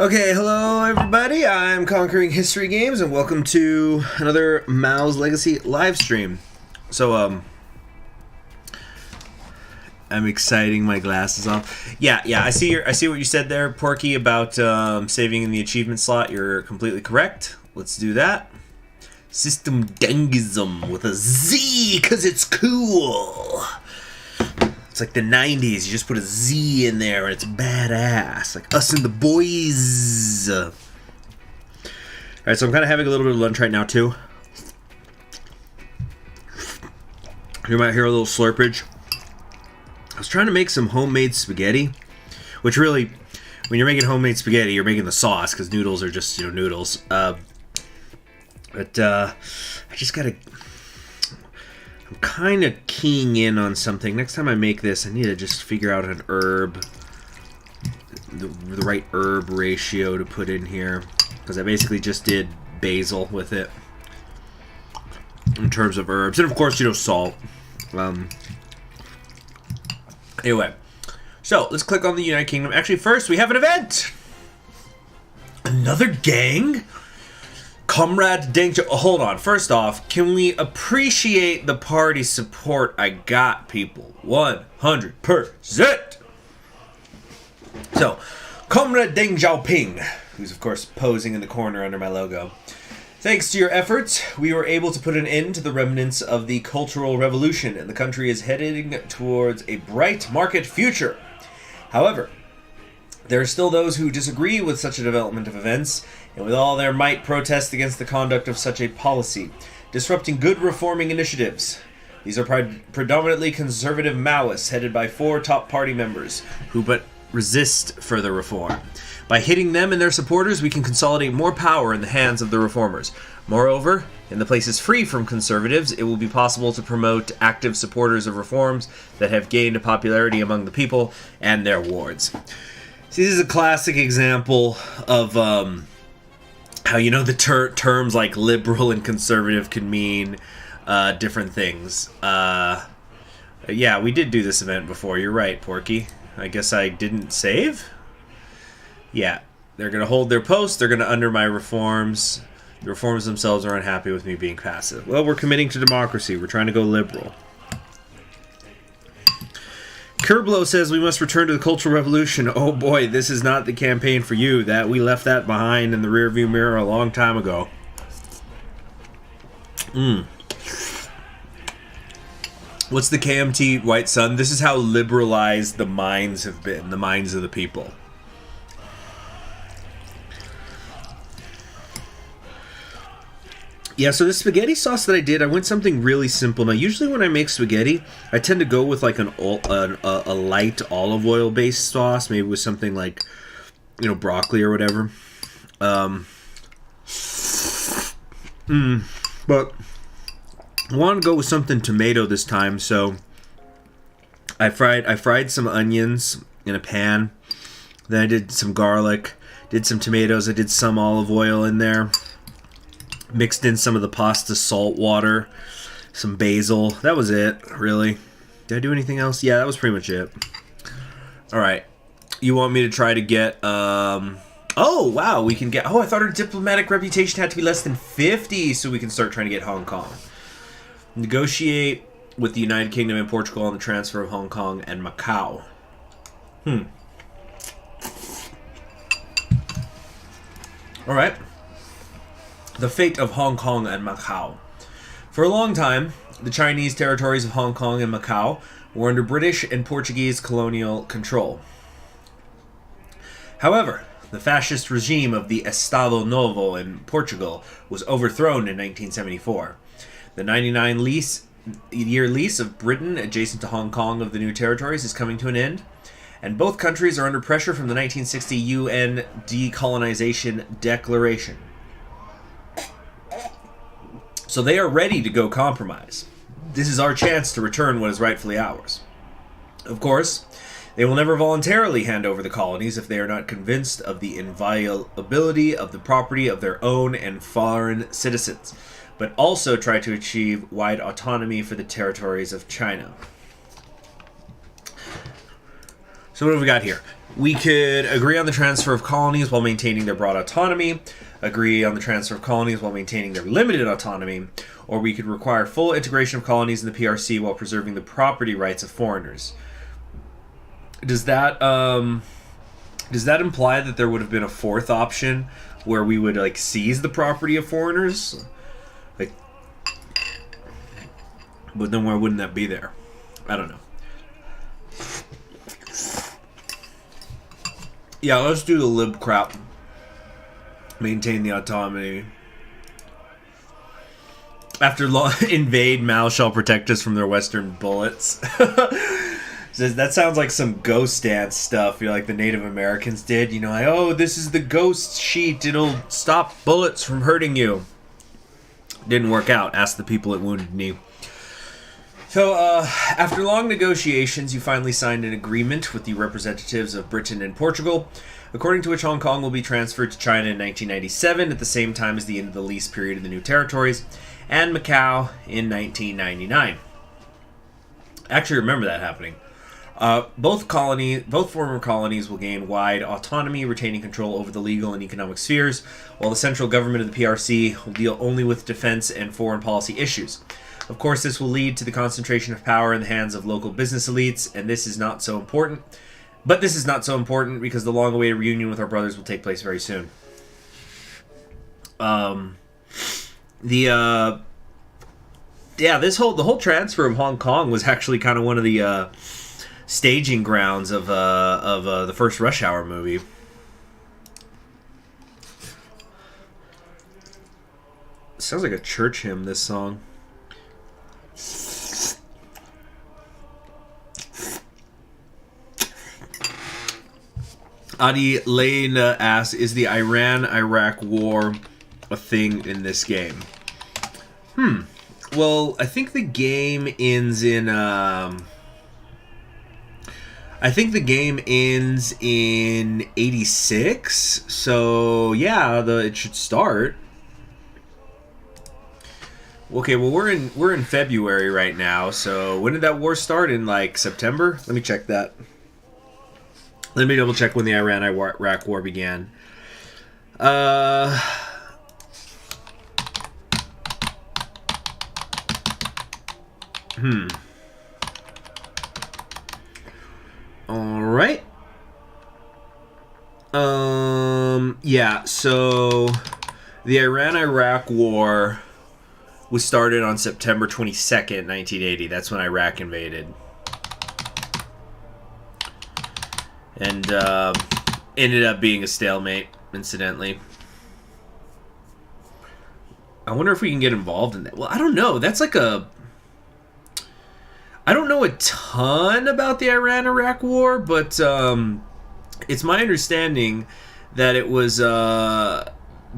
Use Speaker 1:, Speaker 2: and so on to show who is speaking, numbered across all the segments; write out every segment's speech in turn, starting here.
Speaker 1: Okay, hello everybody. I'm Conquering History Games, and welcome to another Mao's Legacy live stream. So, I'm exciting my glasses off. Yeah. I see what you said there, Porky, about saving in the achievement slot. You're completely correct. Let's do that. System Dengism with a Z, cause it's cool. It's like the 90s. You just put a Z in there and it's badass. Like us and the boys. Alright, so I'm kind of having a little bit of lunch right now, too. You might hear a little slurpage. I was trying to make some homemade spaghetti. Which really, when you're making homemade spaghetti, you're making the sauce. Because noodles are just, noodles. I just gotta... I'm kind of keying in on something. Next time I make this, I need to just figure out an herb, the right herb ratio to put in here, because I basically just did basil with it in terms of herbs, and of course, salt. Anyway, so let's click on the United Kingdom. Actually, first we have an event. Another gang. Comrade Danger. Hold on. First off, can we appreciate the party support I got, people? 100%. So, Comrade Deng Xiaoping, who's of course posing in the corner under my logo. Thanks to your efforts, we were able to put an end to the remnants of the Cultural Revolution, and the country is heading towards a bright market future. However, there are still those who disagree with such a development of events, and with all their might protest against the conduct of such a policy, disrupting good reforming initiatives. These are predominantly conservative Maoists, headed by 4 top party members, who but resist further reform. By hitting them and their supporters, we can consolidate more power in the hands of the reformers. Moreover, in the places free from conservatives, it will be possible to promote active supporters of reforms that have gained a popularity among the people and their wards. See, this is a classic example of how, the terms like liberal and conservative can mean different things. Yeah, we did do this event before. You're right, Porky. I guess I didn't save? Yeah, they're going to hold their post. They're going to under my reforms. The reformers themselves are unhappy with me being passive. Well, we're committing to democracy. We're trying to go liberal. Kerblo says we must return to the Cultural Revolution. Oh boy, this is not the campaign for you. That we left that behind in the rearview mirror a long time ago. What's the KMT, White Sun? This is how liberalized the minds have been, the minds of the people. Yeah, so the spaghetti sauce that I did, I went something really simple. Now, usually when I make spaghetti, I tend to go with like a light olive oil based sauce, maybe with something like, broccoli or whatever. But I want to go with something tomato this time, so I fried some onions in a pan. Then I did some garlic, did some tomatoes, I did some olive oil in there. Mixed in some of the pasta salt water, some basil. That was it, really. Did I do anything else? Yeah, that was pretty much it. Alright. You want me to try to get, oh, wow, we can get... Oh, I thought our diplomatic reputation had to be less than 50, so we can start trying to get Hong Kong. Negotiate with the United Kingdom and Portugal on the transfer of Hong Kong and Macau. Alright. The fate of Hong Kong and Macau. For a long time, the Chinese territories of Hong Kong and Macau were under British and Portuguese colonial control. Year the fascist regime of the Estado Novo in Portugal was overthrown in 1974. The 99-year lease of Britain adjacent to Hong Kong of the new territories is coming to an end, and both countries are under pressure from the 1960 UN Decolonization Declaration. So they are ready to go compromise. This is our chance to return what is rightfully ours. Of course, they will never voluntarily hand over the colonies if they are not convinced of the inviolability of the property of their own and foreign citizens, but also try to achieve wide autonomy for the territories of China. So what have we got here? We could agree on the transfer of colonies while maintaining their broad autonomy, agree on the transfer of colonies while maintaining their limited autonomy, or we could require full integration of colonies in the PRC while preserving the property rights of foreigners. Does that imply that there would have been a fourth option where we would like seize the property of foreigners? Like, but then why wouldn't that be there? I don't know. Yeah, let's do the lib crap. Maintain the autonomy. After long invade, Mao shall protect us from their western bullets. That sounds like some ghost dance stuff, you know, like the Native Americans did. You know, like, oh, this is the ghost sheet. It'll stop bullets from hurting you. Didn't work out. Ask the people at Wounded Knee. So, after long negotiations, you finally signed an agreement with the representatives of Britain and Portugal, according to which Hong Kong will be transferred to China in 1997, at the same time as the end of the lease period of the new territories, and Macau in 1999. I actually remember that happening. Both former colonies will gain wide autonomy, retaining control over the legal and economic spheres, while the central government of the PRC will deal only with defense and foreign policy issues. Of course, this will lead to the concentration of power in the hands of local business elites, and this is not so important. But this is not so important because the long-awaited reunion with our brothers will take place very soon. The whole transfer of Hong Kong was actually kind of one of the staging grounds of the first Rush Hour movie. Sounds like a church hymn, this song. Adi Lena asks, is the Iran-Iraq war a thing in this game? Well, I think the game ends in... I think the game ends in 86, so yeah, it should start. Okay, well we're in February right now, so when did that war start? In like September? Let me check that. Let me double check when the Iran-Iraq war began. Alright. Yeah, so the Iran-Iraq war was started on September 22nd, 1980. That's when Iraq invaded. And ended up being a stalemate, incidentally. I wonder if we can get involved in that. Well, I don't know. That's like a... I don't know a ton about the Iran-Iraq war, but it's my understanding that it was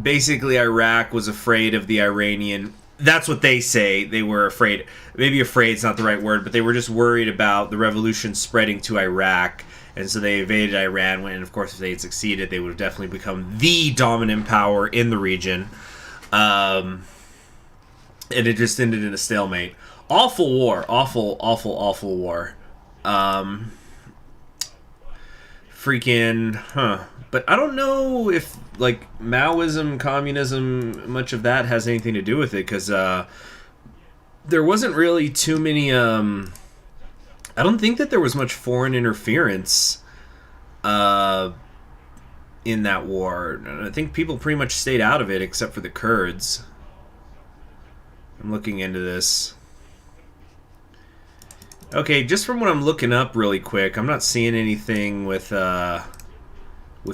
Speaker 1: basically Iraq was afraid of the Iranian... That's what they say. They were afraid. Maybe afraid's not the right word, but they were just worried about the revolution spreading to Iraq. And so they invaded Iran, and of course if they had succeeded, they would have definitely become the dominant power in the region. And it just ended in a stalemate. Awful war. Awful, awful, awful war. But I don't know if, like, Maoism, communism, much of that has anything to do with it, because there wasn't really too many... I don't think that there was much foreign interference in that war. I think people pretty much stayed out of it, except for the Kurds. I'm looking into this. Okay, just from what I'm looking up really quick, I'm not seeing anything with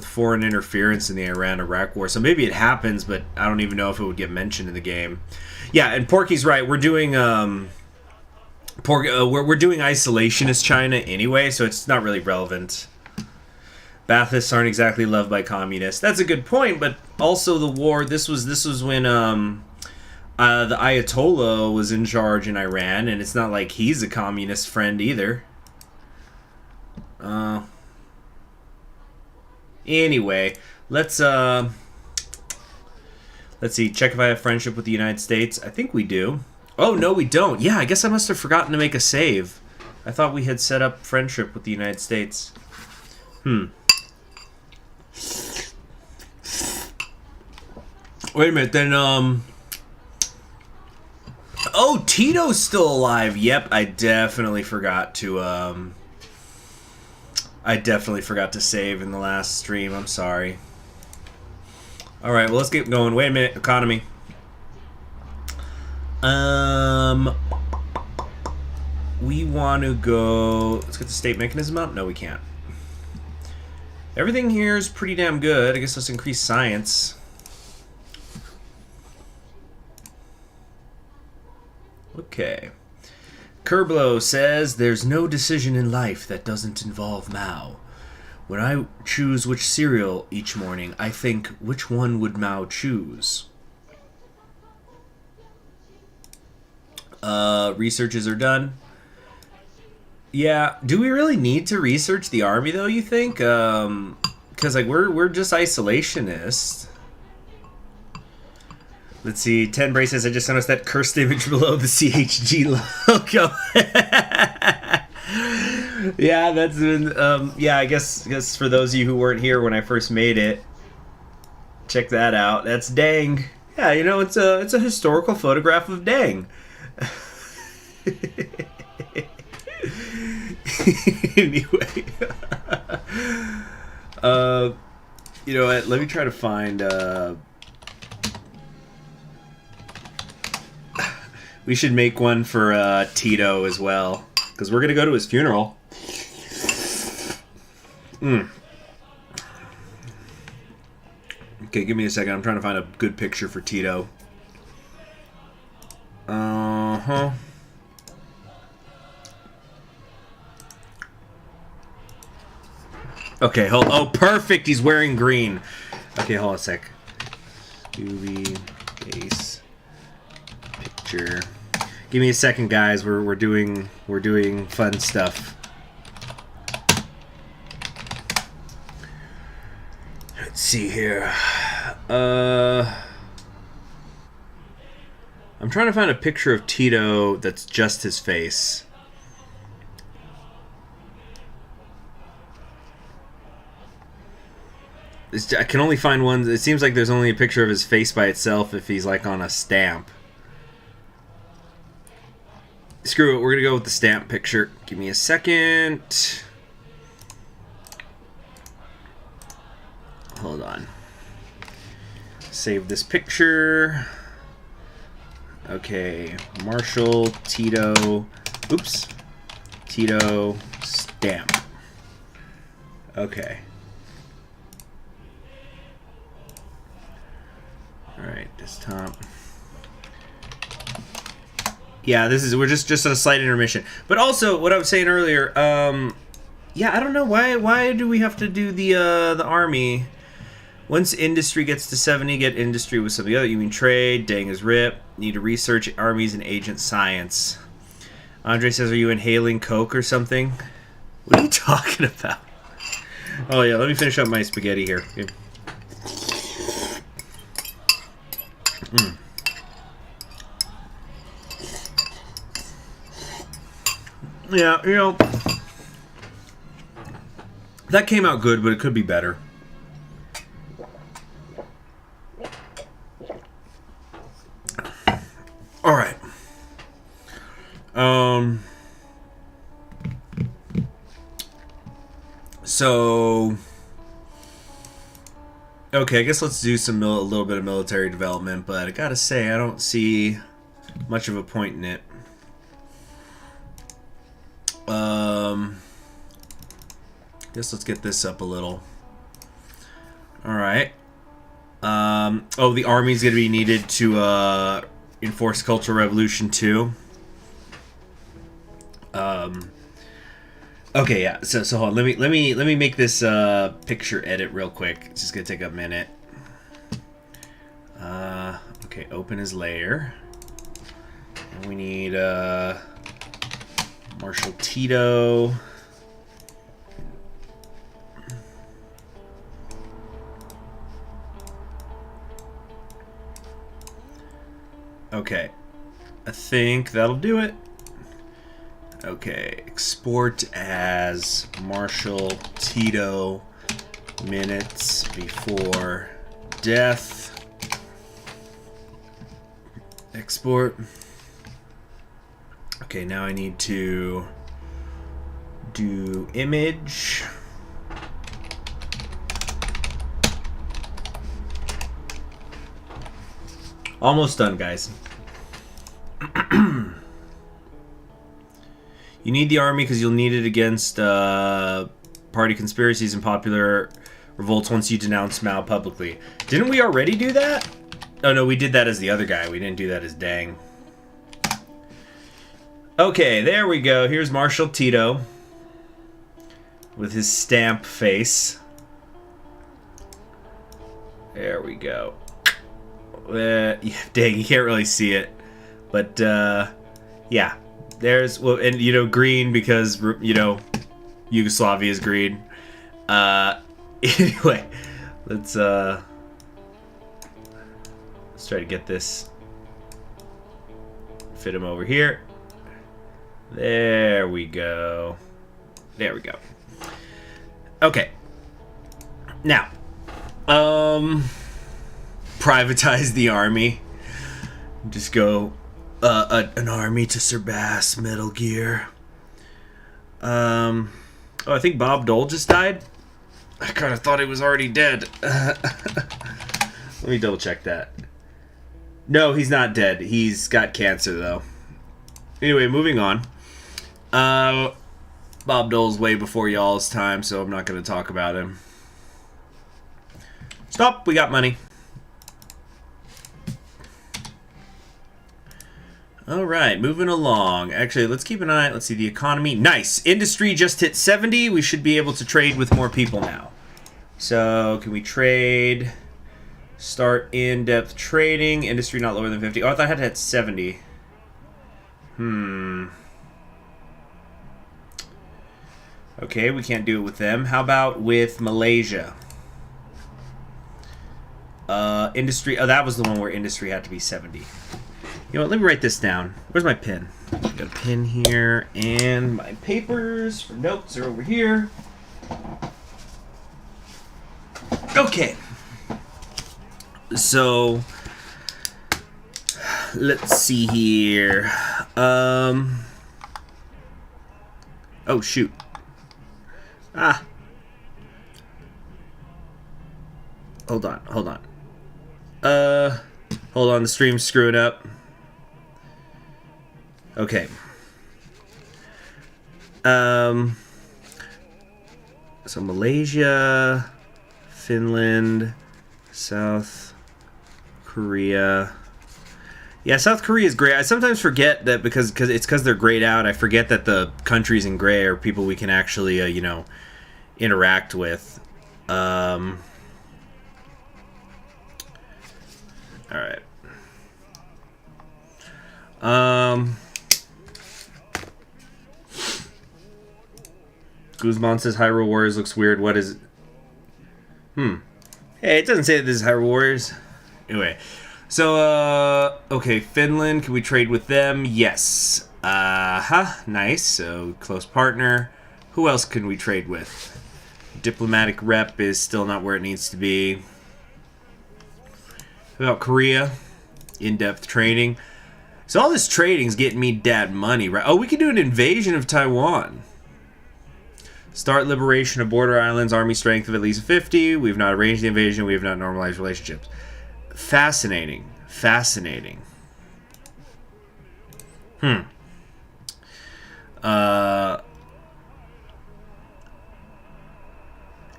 Speaker 1: foreign interference in the Iran-Iraq war. So maybe it happens, but I don't even know if it would get mentioned in the game. Yeah, and Porky's right. We're doing... we're doing isolationist China anyway, so it's not really relevant. Baathists aren't exactly loved by communists. That's a good point, but also the war. This was when the Ayatollah was in charge in Iran, and it's not like he's a communist friend either. Anyway, let's see. Check if I have friendship with the United States. I think we do. Oh, no, we don't. Yeah, I guess I must have forgotten to make a save. I thought we had set up friendship with the United States. Wait a minute, then, oh, Tito's still alive. Yep, I definitely forgot to, save in the last stream. I'm sorry. Alright, well, let's get going. Wait a minute, economy. We want to go... Let's get the state mechanism up. No, we can't. Everything here is pretty damn good. I guess let's increase science. Okay. Kerblo says, there's no decision in life that doesn't involve Mao. When I choose which cereal each morning, I think, which one would Mao choose? Researches are done. Yeah, do we really need to research the army, though, you think? Because, like, we're just isolationists. Let's see, 10 braces. I just noticed that cursed image below the CHG logo. Yeah, that's been, yeah, I guess for those of you who weren't here when I first made it, check that out. That's Dang. Yeah, you know, it's a historical photograph of Dang. Anyway. You know what, let me try to find, we should make one for, Tito as well. Because we're going to go to his funeral. Okay, give me a second. I'm trying to find a good picture for Tito. Okay, hold. Oh, perfect. He's wearing green. Okay, hold on a sec. UV base picture. Give me a second, guys. We're doing fun stuff. Let's see here. I'm trying to find a picture of Tito that's just his face. I can only find one. It seems like there's only a picture of his face by itself if he's like on a stamp. Screw it, we're gonna go with the stamp picture. Give me a second. Hold on. Save this picture. Okay, Marshall, Tito, oops, Tito, stamp. Okay. Alright, desktop. Yeah, we're just at a slight intermission. But also, what I was saying earlier, yeah, I don't know why do we have to do the army? Once industry gets to 70, get industry with some of the other. You mean trade? Dang is rip. Need to research armies and agent science. Andre says, are you inhaling coke or something? What are you talking about? Oh yeah, let me finish up my spaghetti here. Okay. Yeah, you know, that came out good, but it could be better. All right. So, okay, I guess let's do a little bit of military development, but I gotta say, I don't see much of a point in it. Guess let's get this up a little. Alright. Oh, the army's gonna be needed to enforce Cultural Revolution 2. Okay, yeah. So hold on. Let me make this picture edit real quick. It's just gonna take a minute. Okay, open as layer. And we need Marshall Tito. Okay, I think that'll do it. Okay, export as Marshal Tito minutes before death. Export. Okay, now I need to do image. Almost done, guys. You need the army because you'll need it against party conspiracies and popular revolts once you denounce Mao publicly. Didn't we already do that? Oh no, we did that as the other guy. We didn't do that as Dang. Okay, there we go. Here's Marshal Tito with his stamp face. There we go. Yeah, dang, you can't really see it. But, yeah. There's, well, and, you know, green because, you know, Yugoslavia is green. Anyway, let's try to get this. Fit him over here. There we go. There we go. Okay. Now, privatize the army. Just go an army to surpass Metal Gear. Oh, I think Bob Dole just died. I kind of thought he was already dead. Let me double check that. No, he's not dead. He's got cancer though. Anyway, moving on. Bob Dole's way before y'all's time, so I'm not going to talk about him. Stop, we got money. Alright, moving along. Actually, let's keep an eye. Let's see the economy. Nice. Industry just hit 70. We should be able to trade with more people now. So, can we trade? Start in-depth trading. Industry not lower than 50. Oh, I thought I had to hit 70. Okay, we can't do it with them. How about with Malaysia? Industry. Oh, that was the one where industry had to be 70. You know what? Let me write this down. Where's my pen? Got a pen here, and my papers for notes are over here. Okay. So, let's see here. Oh, shoot. Ah. Hold on. Hold on, the stream's screwing up. Okay. So Malaysia, Finland, South Korea. Yeah, South Korea is great. I sometimes forget that because they're grayed out. I forget that the countries in gray are people we can actually, you know, interact with. All right. Guzman says Hyrule Warriors looks weird. What is it? Hey, it doesn't say that this is Hyrule Warriors. Anyway. So, okay, Finland. Can we trade with them? Yes. Nice. So, close partner. Who else can we trade with? Diplomatic rep is still not where it needs to be. How about Korea? In-depth trading. So all this trading's getting me dad money, right? Oh, we could do an invasion of Taiwan. Start liberation of border islands, army strength of at least 50. We have not arranged the invasion. We have not normalized relationships. Fascinating. Fascinating.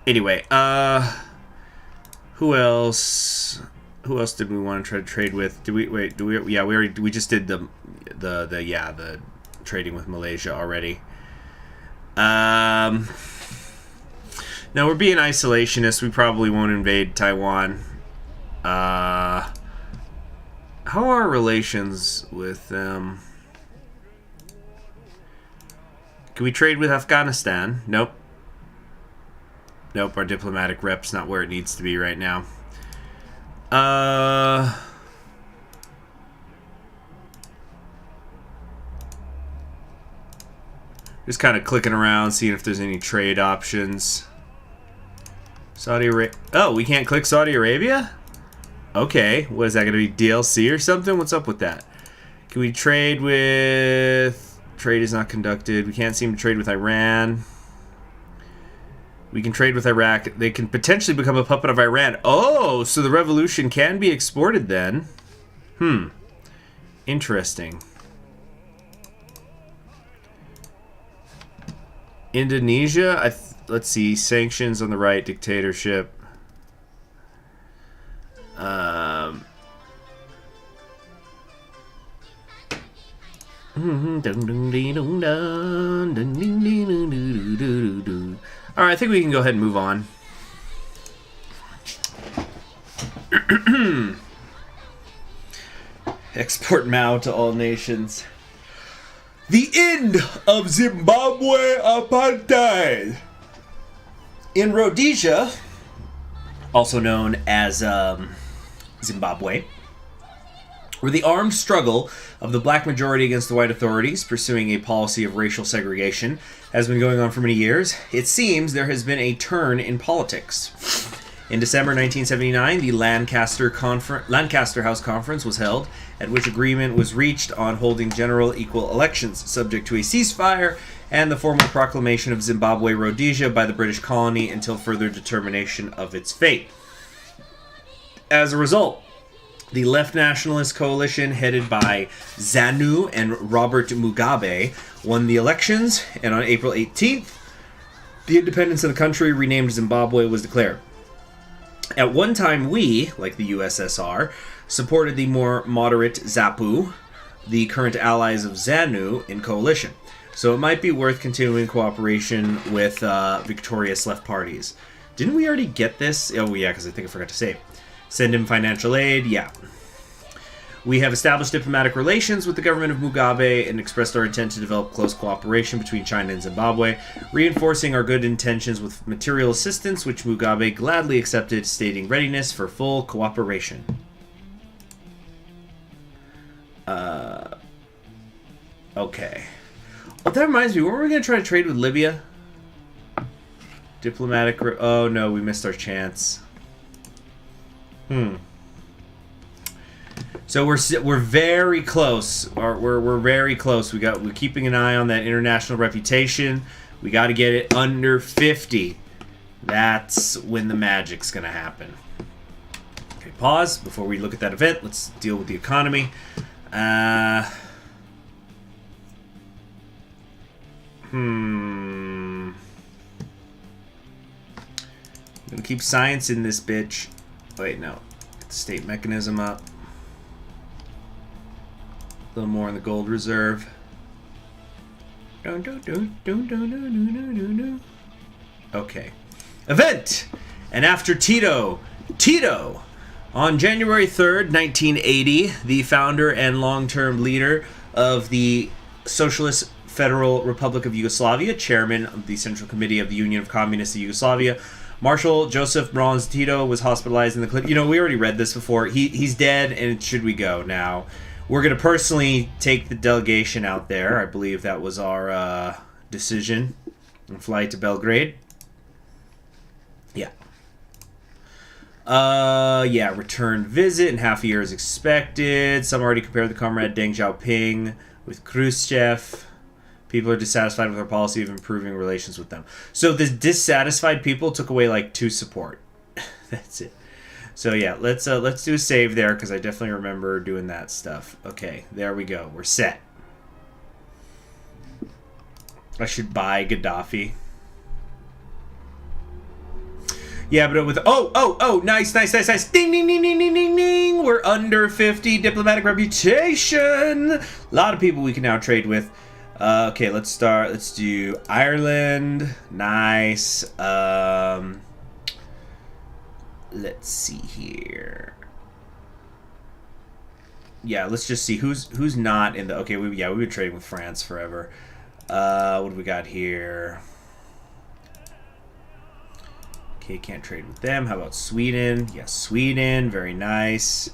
Speaker 1: Anyway, who else? Who else did we want to try to trade with? Did we wait? Do we? Yeah, we just did the trading with Malaysia already. No, we're being isolationists. We probably won't invade Taiwan. How are our relations with them? Can we trade with Afghanistan? Nope. Nope, our diplomatic rep's not where it needs to be right now. Just kind of clicking around, seeing if there's any trade options. Saudi Arabia. Oh, we can't click Saudi Arabia? Okay. What is that going to be? DLC or something? What's up with that? Can we trade with... Trade is not conducted. We can't seem to trade with Iran. We can trade with Iraq. They can potentially become a puppet of Iran. Oh, so the revolution can be exported then. Interesting. Indonesia, let's see, sanctions on the right, dictatorship. All right, I think we can go ahead and move on. Export Mao to all nations. The end of Zimbabwe apartheid. In Rhodesia, also known as Zimbabwe, where the armed struggle of the black majority against the white authorities pursuing a policy of racial segregation has been going on for many years, it seems there has been a turn in politics. In December 1979, the Lancaster House Conference was held, at which agreement was reached on holding general equal elections, subject to a ceasefire and the formal proclamation of Zimbabwe Rhodesia by the British colony until further determination of its fate. As a result, the left nationalist coalition headed by ZANU and Robert Mugabe won the elections, and on April 18th, the independence of the country, renamed Zimbabwe, was declared. At one time, we, like the USSR, supported the more moderate ZAPU, the current allies of ZANU, in coalition. So it might be worth continuing cooperation with victorious left parties. Didn't we already get this? Oh, yeah, because I think I forgot to say. Send him financial aid, yeah. We have established diplomatic relations with the government of Mugabe and expressed our intent to develop close cooperation between China and Zimbabwe, reinforcing our good intentions with material assistance, which Mugabe gladly accepted, stating readiness for full cooperation. Okay. Oh, that reminds me, weren't we going to try to trade with Libya? Diplomatic... Oh, no, we missed our chance. So we're very close. We're very close. We're keeping an eye on that international reputation. We got to get it under 50. That's when the magic's gonna happen. Okay, pause before we look at that event. Let's deal with the economy. I'm gonna keep science in this bitch. Wait, no. Get the state mechanism up. A little more in the gold reserve. Okay. Event! And after Tito. On January 3rd, 1980, the founder and long-term leader of the Socialist Federal Republic of Yugoslavia, chairman of the Central Committee of the Union of Communists of Yugoslavia, Marshal Joseph Broz Tito, was hospitalized in the clinic. You know, we already read this before. He's dead, and should we go now? We're going to personally take the delegation out there. I believe that was our decision. And fly to Belgrade. Yeah. Return visit in half a year is expected. Some already compared the comrade Deng Xiaoping with Khrushchev. People are dissatisfied with our policy of improving relations with them. So the dissatisfied people took away like 2 support. That's it. So yeah, let's do a save there because I definitely remember doing that stuff. Okay, there we go. We're set. I should buy Gaddafi. Yeah, but with nice. Ding ding ding ding ding ding ding. We're under 50 diplomatic reputation. A lot of people we can now trade with. Okay, let's start. Let's do Ireland. Nice. Let's see here. Yeah, let's just see who's not in the... Okay, we've been trading with France forever. What do we got here? Okay, can't trade with them. How about Sweden? Yeah, Sweden. Very nice.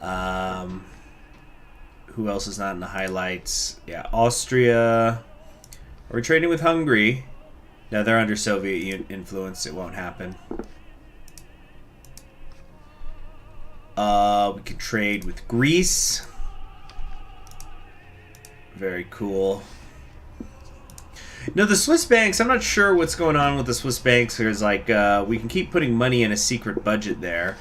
Speaker 1: Who else is not in the highlights? Yeah, Austria. Are we trading with Hungary? No, they're under Soviet influence. It won't happen. We can trade with Greece. Very cool. No, the Swiss banks, I'm not sure what's going on with the Swiss banks. There's like, we can keep putting money in a secret budget there.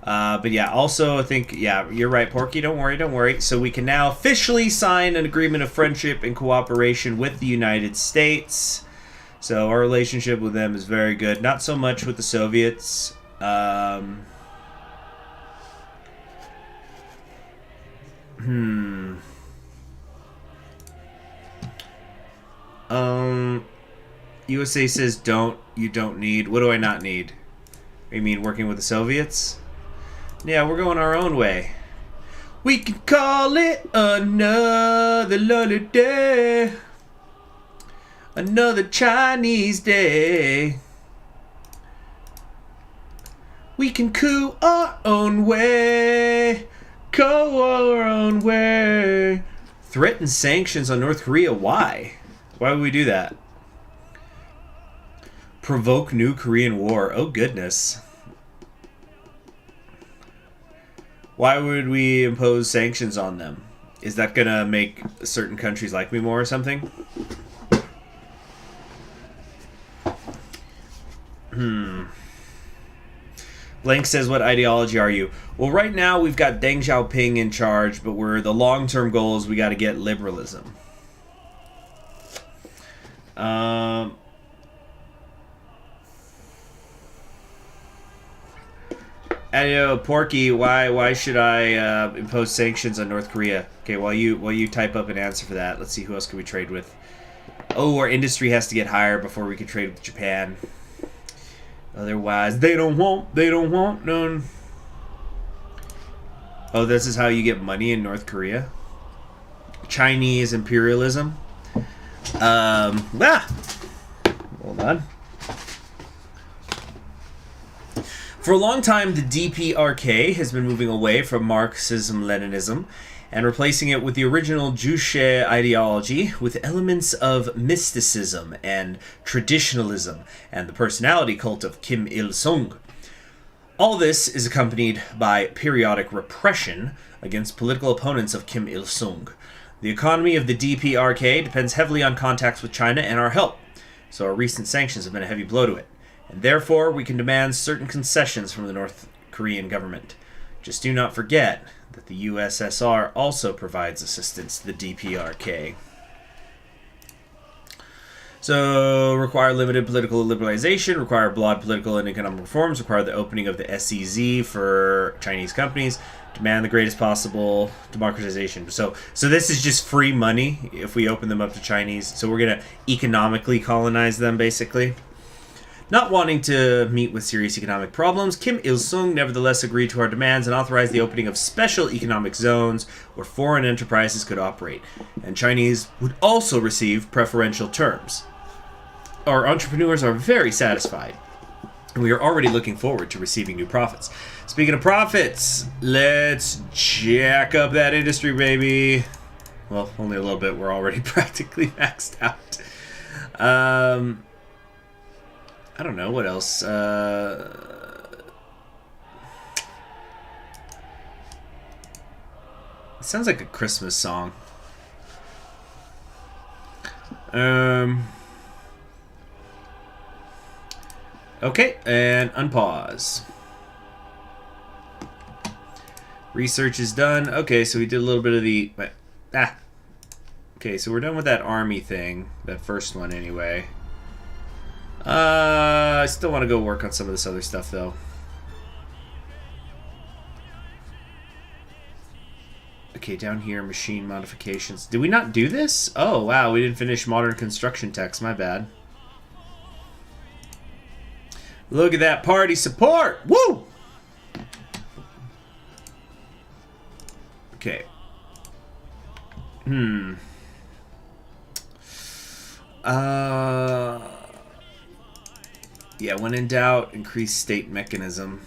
Speaker 1: But yeah, also I think, yeah, you're right, Porky. Don't worry, don't worry. So we can now officially sign an agreement of friendship and cooperation with the United States. So our relationship with them is very good. Not so much with the Soviets. USA says you don't need. What do I not need? You mean working with the Soviets? Yeah, we're going our own way. We can call it another lonely day. Another Chinese day. We can coo our own way. Go our own way. Threaten sanctions on North Korea. Why? Why would we do that? Provoke new Korean War. Oh, goodness. Why would we impose sanctions on them? Is that going to make certain countries like me more or something? Blank says, what ideology are you? Well, right now we've got Deng Xiaoping in charge, but the long-term goal is we got to get liberalism. Porky, why should I impose sanctions on North Korea? Okay, while you type up an answer for that, let's see who else can we trade with. Oh, our industry has to get higher before we can trade with Japan. Otherwise, they don't want none. Oh, this is how you get money in North Korea? Chinese imperialism. Hold on. For a long time, the DPRK has been moving away from Marxism-Leninism and replacing it with the original Juche ideology with elements of mysticism and traditionalism and the personality cult of Kim Il-sung. All this is accompanied by periodic repression against political opponents of Kim Il-sung. The economy of the DPRK depends heavily on contacts with China and our help, so our recent sanctions have been a heavy blow to it. And therefore, we can demand certain concessions from the North Korean government. Just do not forget that the USSR also provides assistance to the DPRK. So, require limited political liberalization, require broad political and economic reforms, require the opening of the SEZ for Chinese companies, demand the greatest possible democratization. So this is just free money if we open them up to Chinese. So we're going to economically colonize them, basically. Not wanting to meet with serious economic problems, Kim Il-sung nevertheless agreed to our demands and authorized the opening of special economic zones where foreign enterprises could operate, and Chinese would also receive preferential terms. Our entrepreneurs are very satisfied, and we are already looking forward to receiving new profits. Speaking of profits, let's jack up that industry, baby. Well, only a little bit. We're already practically maxed out. I don't know, what else? It sounds like a Christmas song. Okay, and unpause. Research is done. Okay, so we did a little bit of the... Okay, so we're done with that army thing. That first one, anyway. I still want to go work on some of this other stuff, though. Okay, down here, machine modifications. Did we not do this? Oh, wow, we didn't finish modern construction text. My bad. Look at that party support! Woo! Okay. Yeah, when in doubt, increase state mechanism.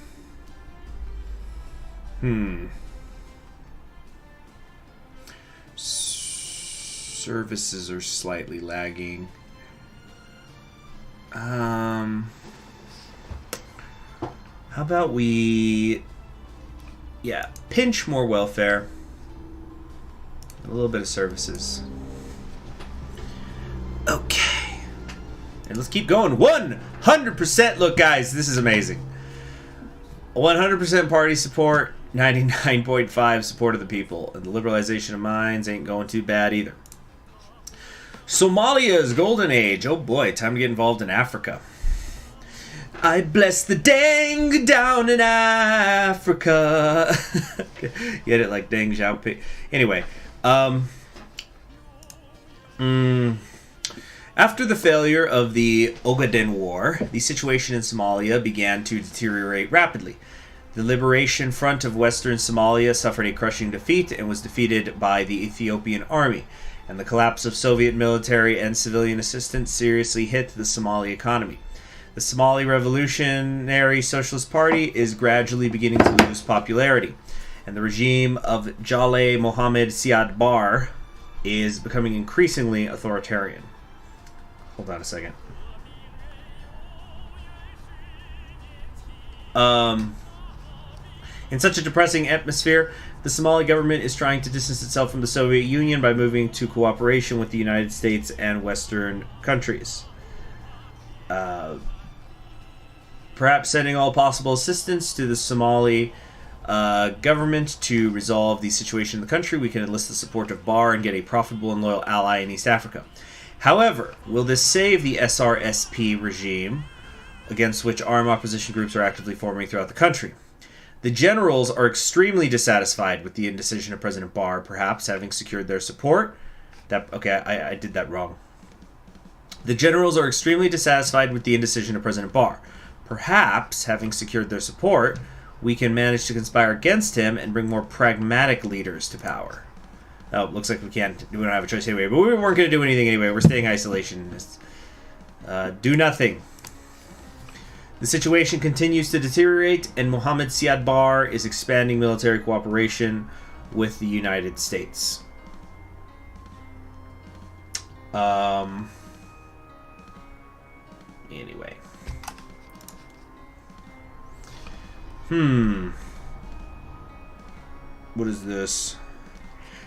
Speaker 1: Services are slightly lagging. How about we... Yeah, pinch more welfare. A little bit of services. Okay. And let's keep going. 100%! Look, guys, this is amazing. 100% party support, 99.5% support of the people. And the liberalization of mines ain't going too bad either. Somalia's golden age. Oh boy, time to get involved in Africa. I bless the dang down in Africa. Get it like Deng Xiaoping. Anyway, after the failure of the Ogaden War, the situation in Somalia began to deteriorate rapidly. The Liberation Front of Western Somalia suffered a crushing defeat and was defeated by the Ethiopian army, and the collapse of Soviet military and civilian assistance seriously hit the Somali economy. The Somali Revolutionary Socialist Party is gradually beginning to lose popularity, and the regime of Jaleh Mohammed Siad Barre is becoming increasingly authoritarian. Hold on a second. In such a depressing atmosphere, the Somali government is trying to distance itself from the Soviet Union by moving to cooperation with the United States and Western countries. Perhaps sending all possible assistance to the Somali government to resolve the situation in the country, we can enlist the support of Barre and get a profitable and loyal ally in East Africa. However, will this save the SRSP regime, against which armed opposition groups are actively forming throughout the country? The generals are extremely dissatisfied with the indecision of President Barre, perhaps having secured their support. I did that wrong. The generals are extremely dissatisfied with the indecision of President Barre. Perhaps, having secured their support, we can manage to conspire against him and bring more pragmatic leaders to power. Oh, looks like we can't. We don't have a choice anyway. But we weren't going to do anything anyway. We're staying isolationists. Do nothing. The situation continues to deteriorate, and Mohammed Siad Barre is expanding military cooperation with the United States. Anyway. What is this?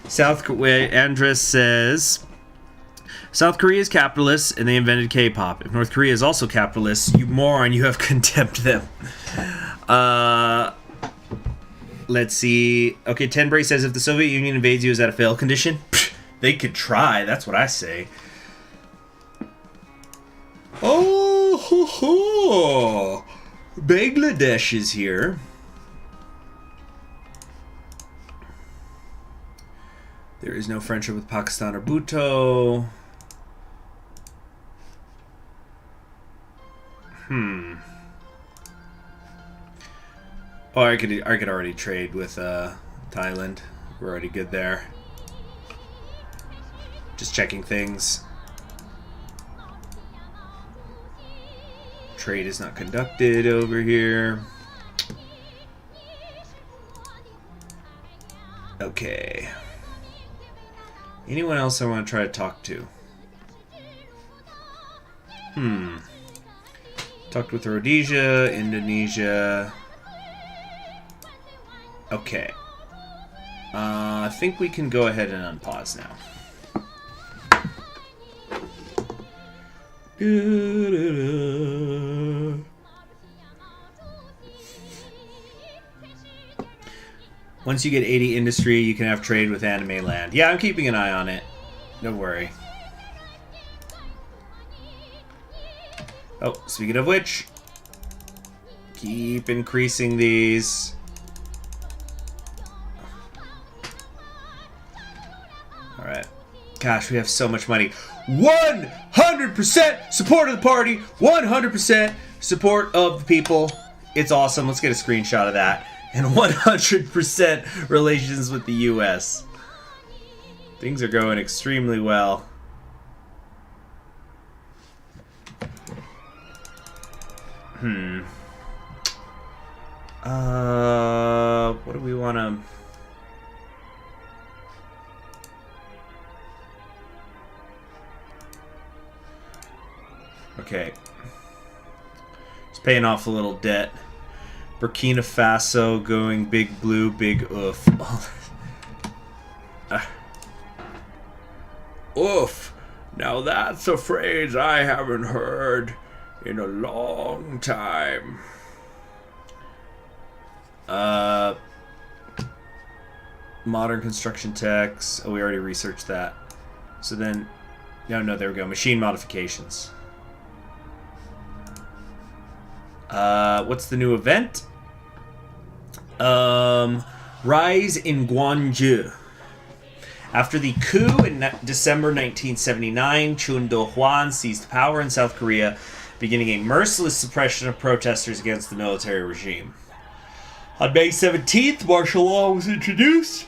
Speaker 1: South Korea. Andres says, South Korea is capitalist and they invented K-pop. If North Korea is also capitalist, you moron, you have condemned them. Let's see. Okay, Tenbray says, if the Soviet Union invades you, is that a fail condition? They could try. That's what I say. Oh, ho, ho. Bangladesh is here. There is no friendship with Pakistan or Bhutto. Oh, I could already trade with Thailand. We're already good there. Just checking things. Trade is not conducted over here. Okay. Anyone else I want to try to talk to? Talked with Rhodesia, Indonesia. Okay. I think we can go ahead and unpause now. Once you get 80 industry, you can have trade with Anime Land. Yeah, I'm keeping an eye on it. Don't worry. Oh, speaking of which, keep increasing these. Alright. Gosh, we have so much money. 100% support of the party. 100% support of the people. It's awesome. Let's get a screenshot of that. And 100% relations with the U.S. Things are going extremely well. What do we want to... Okay. paying off a little debt. Burkina Faso going big blue, big oof. Oof. Now that's a phrase I haven't heard in a long time. Modern construction techs. Oh, we already researched that. So then, no, there we go. Machine modifications. What's the new event? Rise in Gwangju. After the coup in December 1979, Chun Do-hwan seized power in South Korea, beginning a merciless suppression of protesters against the military regime. On May 17th, martial law was introduced.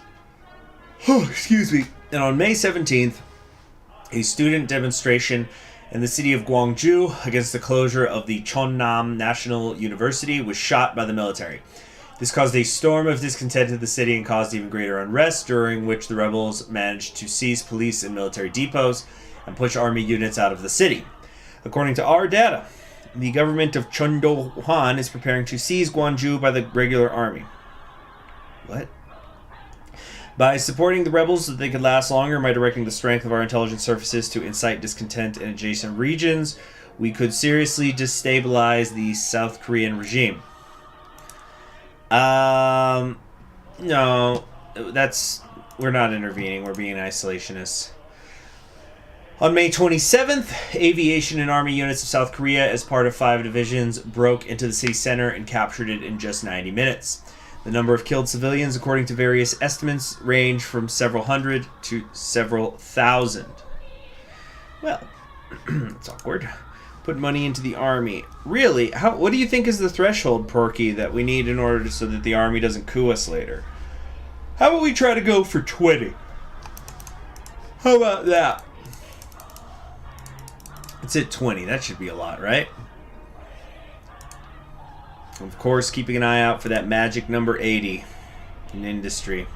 Speaker 1: Excuse me. And on May 17th, a student demonstration in the city of Gwangju against the closure of the Cheonnam National University was shot by the military. This caused a storm of discontent in the city and caused even greater unrest, during which the rebels managed to seize police and military depots and push army units out of the city. According to our data, the government of Chun Do-hwan is preparing to seize Gwangju by the regular army. What? By supporting the rebels so that they could last longer, by directing the strength of our intelligence services to incite discontent in adjacent regions, we could seriously destabilize the South Korean regime. No, we're not intervening, we're being isolationists. On May 27th, aviation and army units of South Korea, as part of 5 divisions, broke into the city center and captured it in just 90 minutes. The number of killed civilians, according to various estimates, range from several hundred to several thousand. Well, that's awkward. Put money into the army. Really? What do you think is the threshold, Porky, that we need in order so that the army doesn't coup us later? How about we try to go for 20? How about that? It's at 20. That should be a lot, right? Of course, keeping an eye out for that magic number 80 in industry.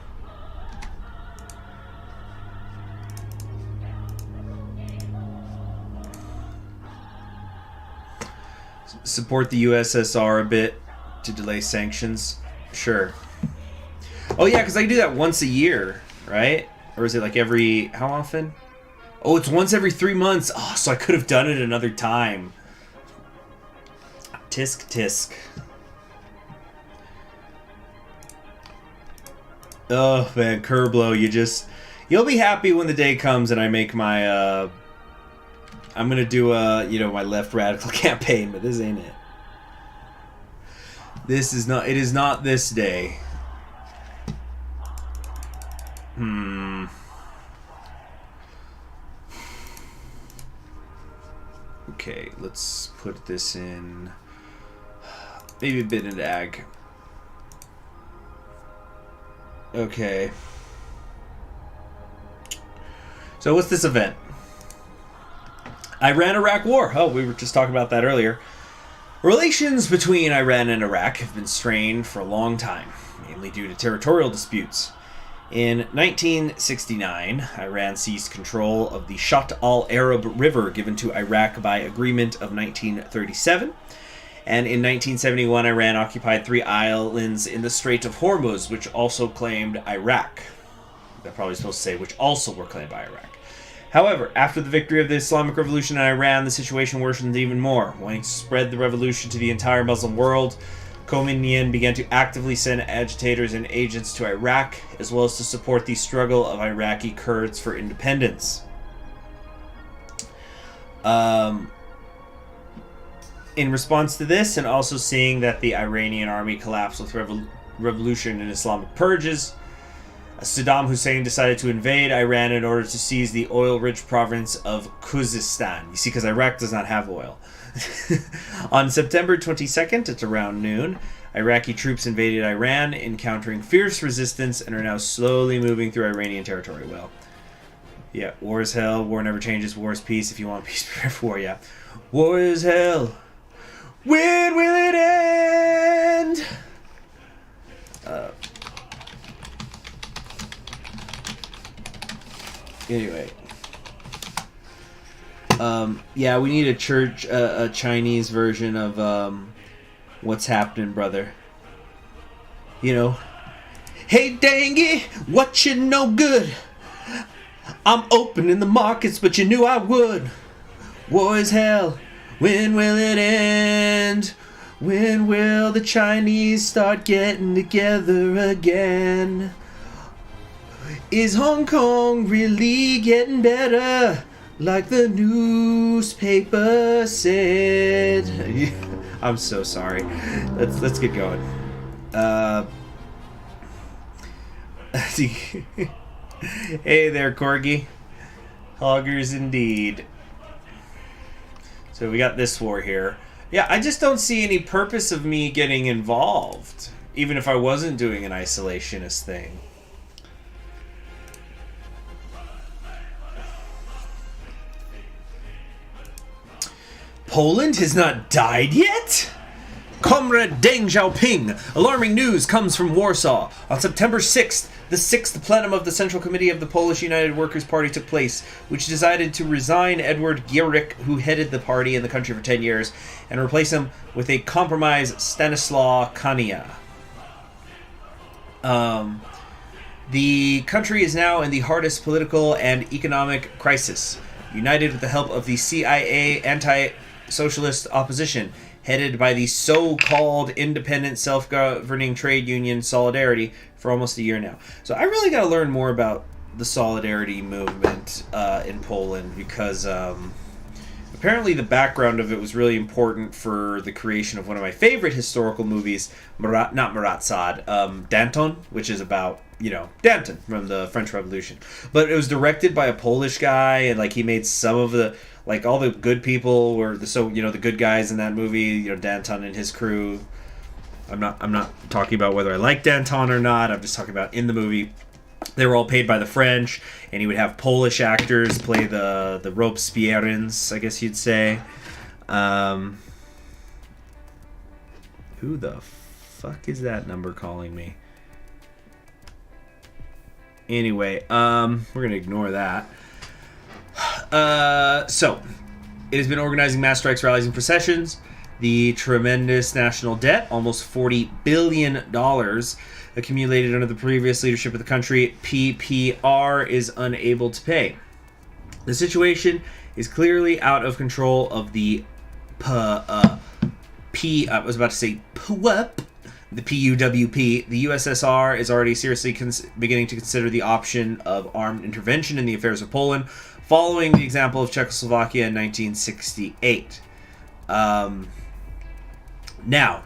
Speaker 1: Support the USSR a bit to delay sanctions. Sure. Oh yeah, because I do that once a year, right? Or is it like every... How often? Oh, it's once every 3 months. Oh, so I could have done it another time. Tisk tisk. Oh man, Kerblo, you'll be happy when the day comes and I make my I'm gonna do my left radical campaign, but this ain't it. It is not this day. Okay, let's put this in maybe a bit into ag. Okay. So what's this event? Iran-Iraq War. Oh, we were just talking about that earlier. Relations between Iran and Iraq have been strained for a long time, mainly due to territorial disputes. In 1969, Iran seized control of the Shatt al-Arab River given to Iraq by agreement of 1937. And in 1971, Iran occupied 3 islands in the Strait of Hormuz, which also claimed Iraq. They're probably supposed to say which also were claimed by Iraq. However, after the victory of the Islamic Revolution in Iran, the situation worsened even more. Wanting to spread the revolution to the entire Muslim world, Khomeini began to actively send agitators and agents to Iraq, as well as to support the struggle of Iraqi Kurds for independence. In response to this, and also seeing that the Iranian army collapsed with revolution and Islamic purges, Saddam Hussein decided to invade Iran in order to seize the oil-rich province of Khuzestan. You see, because Iraq does not have oil. On September 22nd, at around noon, Iraqi troops invaded Iran, encountering fierce resistance, and are now slowly moving through Iranian territory. Well, yeah, war is hell, war never changes, war is peace. If you want peace, prepare for war, yeah. War is hell. When will it end? Anyway. Yeah, we need a Chinese version of What's happening, brother? You know, hey, Dangy, what you no good? I'm opening the markets, but you knew I would. War is hell. When will it end? When will the Chinese start getting together again? Is Hong Kong really getting better? Like the newspaper said. I'm so sorry. Let's get going. Hey there, Corgi. Hoggers indeed. So we got this war here. Yeah, I just don't see any purpose of me getting involved, even if I wasn't doing an isolationist thing. Poland has not died yet? Comrade Deng Xiaoping. Alarming news comes from Warsaw. On September 6th, the 6th plenum of the Central Committee of the Polish United Workers' Party took place, which decided to resign Edward Gierek, who headed the party in the country for 10 years, and replace him with a compromise Stanislaw Kania. The country is now in the hardest political and economic crisis. United with the help of the CIA anti-socialist opposition, headed by the so-called independent self-governing trade union Solidarity for almost a year now. So I really got to learn more about the Solidarity movement in Poland, because apparently the background of it was really important for the creation of one of my favorite historical movies, Danton, which is about, Danton from the French Revolution. But it was directed by a Polish guy, and he made some of the, all the good people were the good guys in that movie, Danton and his crew. I'm not talking about whether I like Danton or not. I'm just talking about in the movie. They were all paid by the French, and he would have Polish actors play the Robespierreans, I guess you'd say. Who the fuck is that number calling me? Anyway, we're going to ignore that. So, it has been organizing mass strikes, rallies, and processions. The tremendous national debt, almost $40 billion, accumulated under the previous leadership of the country, PPR, is unable to pay. The situation is clearly out of control of the PUWP, the PUWP. The USSR is already seriously beginning to consider the option of armed intervention in the affairs of Poland, following the example of Czechoslovakia in 1968. Now,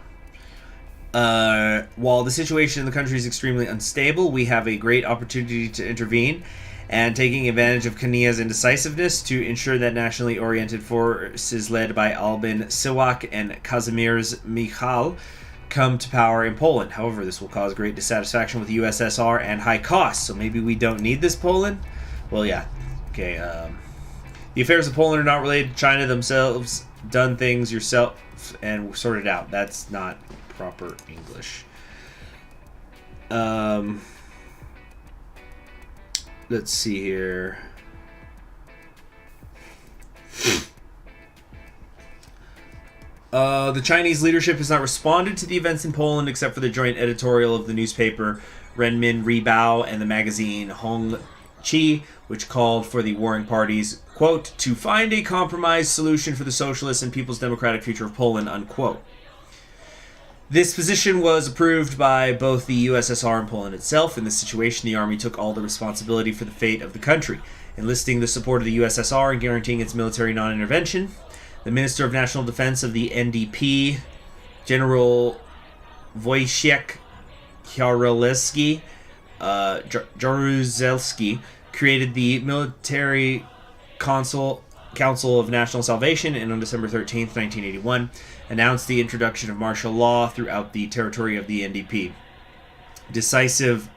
Speaker 1: while the situation in the country is extremely unstable, we have a great opportunity to intervene, and taking advantage of Kania's indecisiveness to ensure that nationally oriented forces led by Albin Siwak and Kazimierz Michal come to power in Poland. However, this will cause great dissatisfaction with the USSR and high costs, so maybe we don't need this Poland? Well, yeah. Okay, the affairs of Poland are not related to China themselves. Done things yourself and sorted out. That's not proper English. Let's see here. The Chinese leadership has not responded to the events in Poland except for the joint editorial of the newspaper Renmin Ribao and the magazine Hong Chi, which called for the warring parties, quote, to find a compromise solution for the socialist and people's democratic future of Poland, unquote. This position was approved by both the USSR and Poland itself. In this situation, the army took all the responsibility for the fate of the country, enlisting the support of the USSR and guaranteeing its military non-intervention. The Minister of National Defense of the NDP, General Wojciech Jaruzelski, created the Military Council of National Salvation, and on December 13th, 1981, announced the introduction of martial law throughout the territory of the NDP. Decisive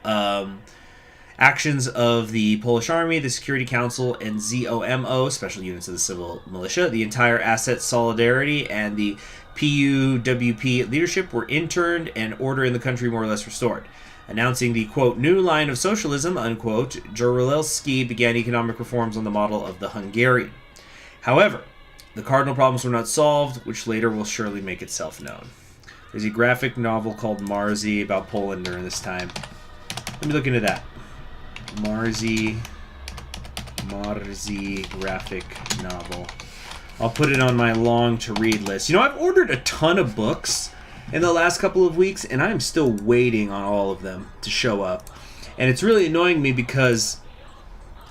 Speaker 1: actions of the Polish Army, the Security Council, and ZOMO, special units of the civil militia, the entire asset Solidarity, and the PUWP leadership were interned and order in the country more or less restored. Announcing the, quote, new line of socialism, unquote, Jaruzelski began economic reforms on the model of the Hungarian. However, the cardinal problems were not solved, which later will surely make itself known. There's a graphic novel called Marzi about Poland during this time. Let me look into that. Marzi graphic novel. I'll put it on my long to read list. You know, I've ordered a ton of books in the last couple of weeks, and I'm still waiting on all of them to show up. And it's really annoying me because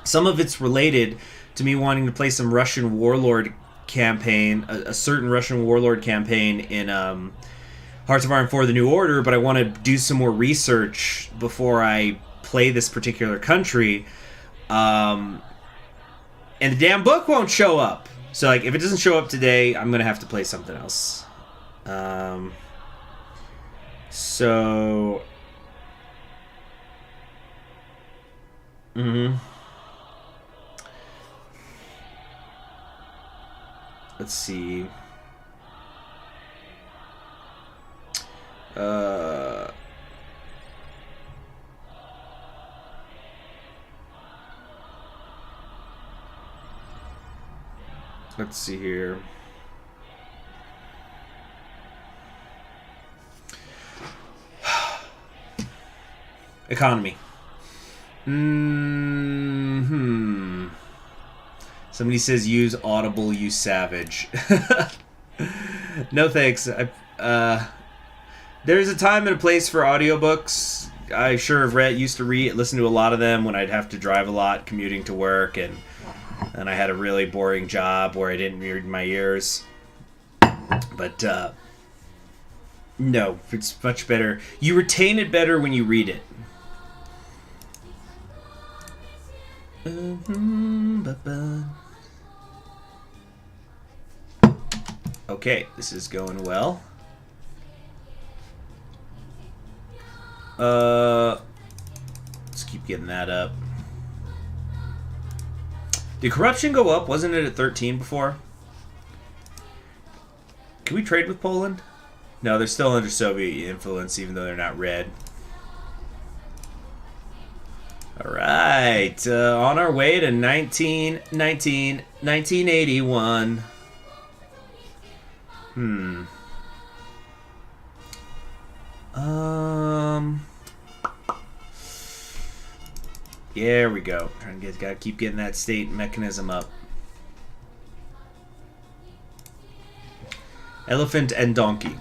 Speaker 1: some of it's related to me wanting to play some Russian warlord campaign, a certain Russian warlord campaign in Hearts of Iron 4: The New Order, but I want to do some more research before I play this particular country. And the damn book won't show up. So, like, if it doesn't show up today, I'm going to have to play something else. So... Let's see. Let's see here. Economy. Somebody says use Audible, use Savage. No thanks. There's a time and a place for audiobooks. I sure have used to listen to a lot of them when I'd have to drive a lot, commuting to work, and I had a really boring job where I didn't read my ears. But no, it's much better. You retain it better when you read it. Okay, this is going well. Let's keep getting that up. Did corruption go up? Wasn't it at 13 before? Can we trade with Poland? No, they're still under Soviet influence, even though they're not red. Alright, on our way to 1981. There we go. Gotta keep getting that state mechanism up. Elephant and donkey.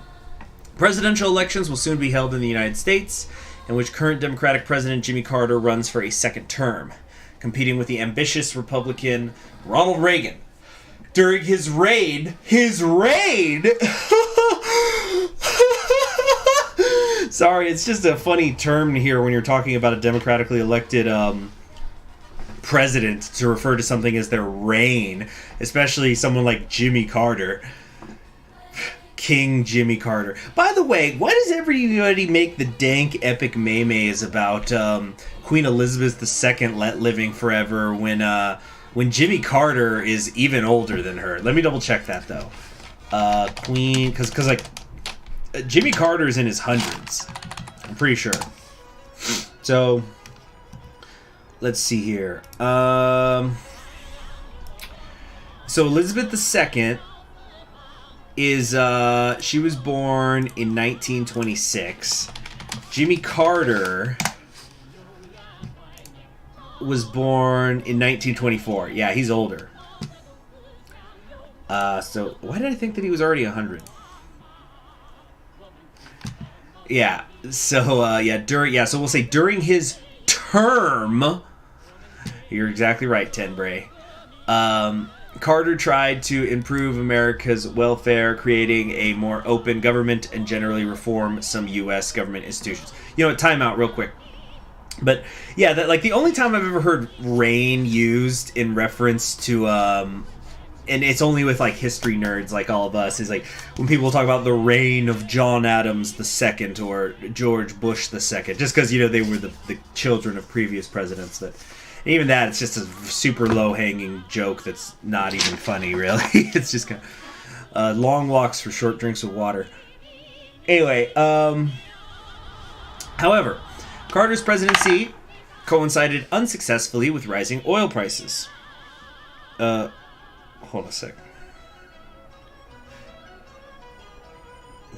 Speaker 1: Presidential elections will soon be held in the United States, in which current Democratic President Jimmy Carter runs for a second term, competing with the ambitious Republican Ronald Reagan. During his raid, sorry, it's just a funny term here when you're talking about a democratically elected president to refer to something as their reign, especially someone like Jimmy Carter. King Jimmy Carter. By the way, why does everybody make the dank epic memes about Queen Elizabeth II living forever when Jimmy Carter is even older than her? Let me double check that though. Queen, because like Jimmy Carter's in his hundreds, I'm pretty sure. So let's see here. So Elizabeth II is she was born in 1926. Jimmy Carter was born in 1924. Yeah, he's older. So why did I think that he was already 100? Yeah. So so we'll say during his term. You're exactly right, Tenbray. Carter tried to improve America's welfare, creating a more open government and generally reform some U.S. government institutions. You know, time out real quick. But yeah, that like the only time I've ever heard reign used in reference to, and it's only with like history nerds like all of us, is like when people talk about the reign of John Adams II or George Bush II, just because, you know, they were the children of previous presidents. That even that, it's just a super low-hanging joke that's not even funny, really. It's just kind of long walks for short drinks of water. Anyway, however, Carter's presidency coincided unsuccessfully with rising oil prices. Hold on a sec.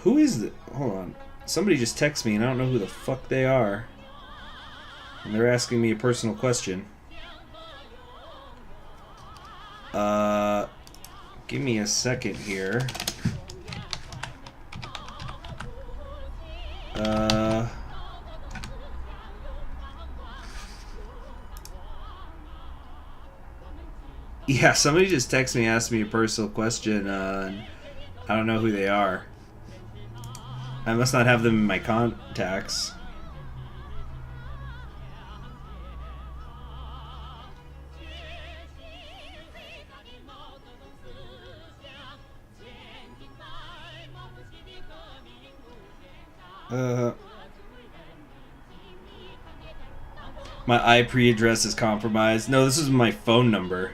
Speaker 1: Who is it? Hold on. Somebody just texted me and I don't know who the fuck they are. And they're asking me a personal question. Give me a second here. Yeah, somebody just texted me, asked me a personal question, and I don't know who they are. I must not have them in my contacts. My IP address is compromised. No, this is my phone number.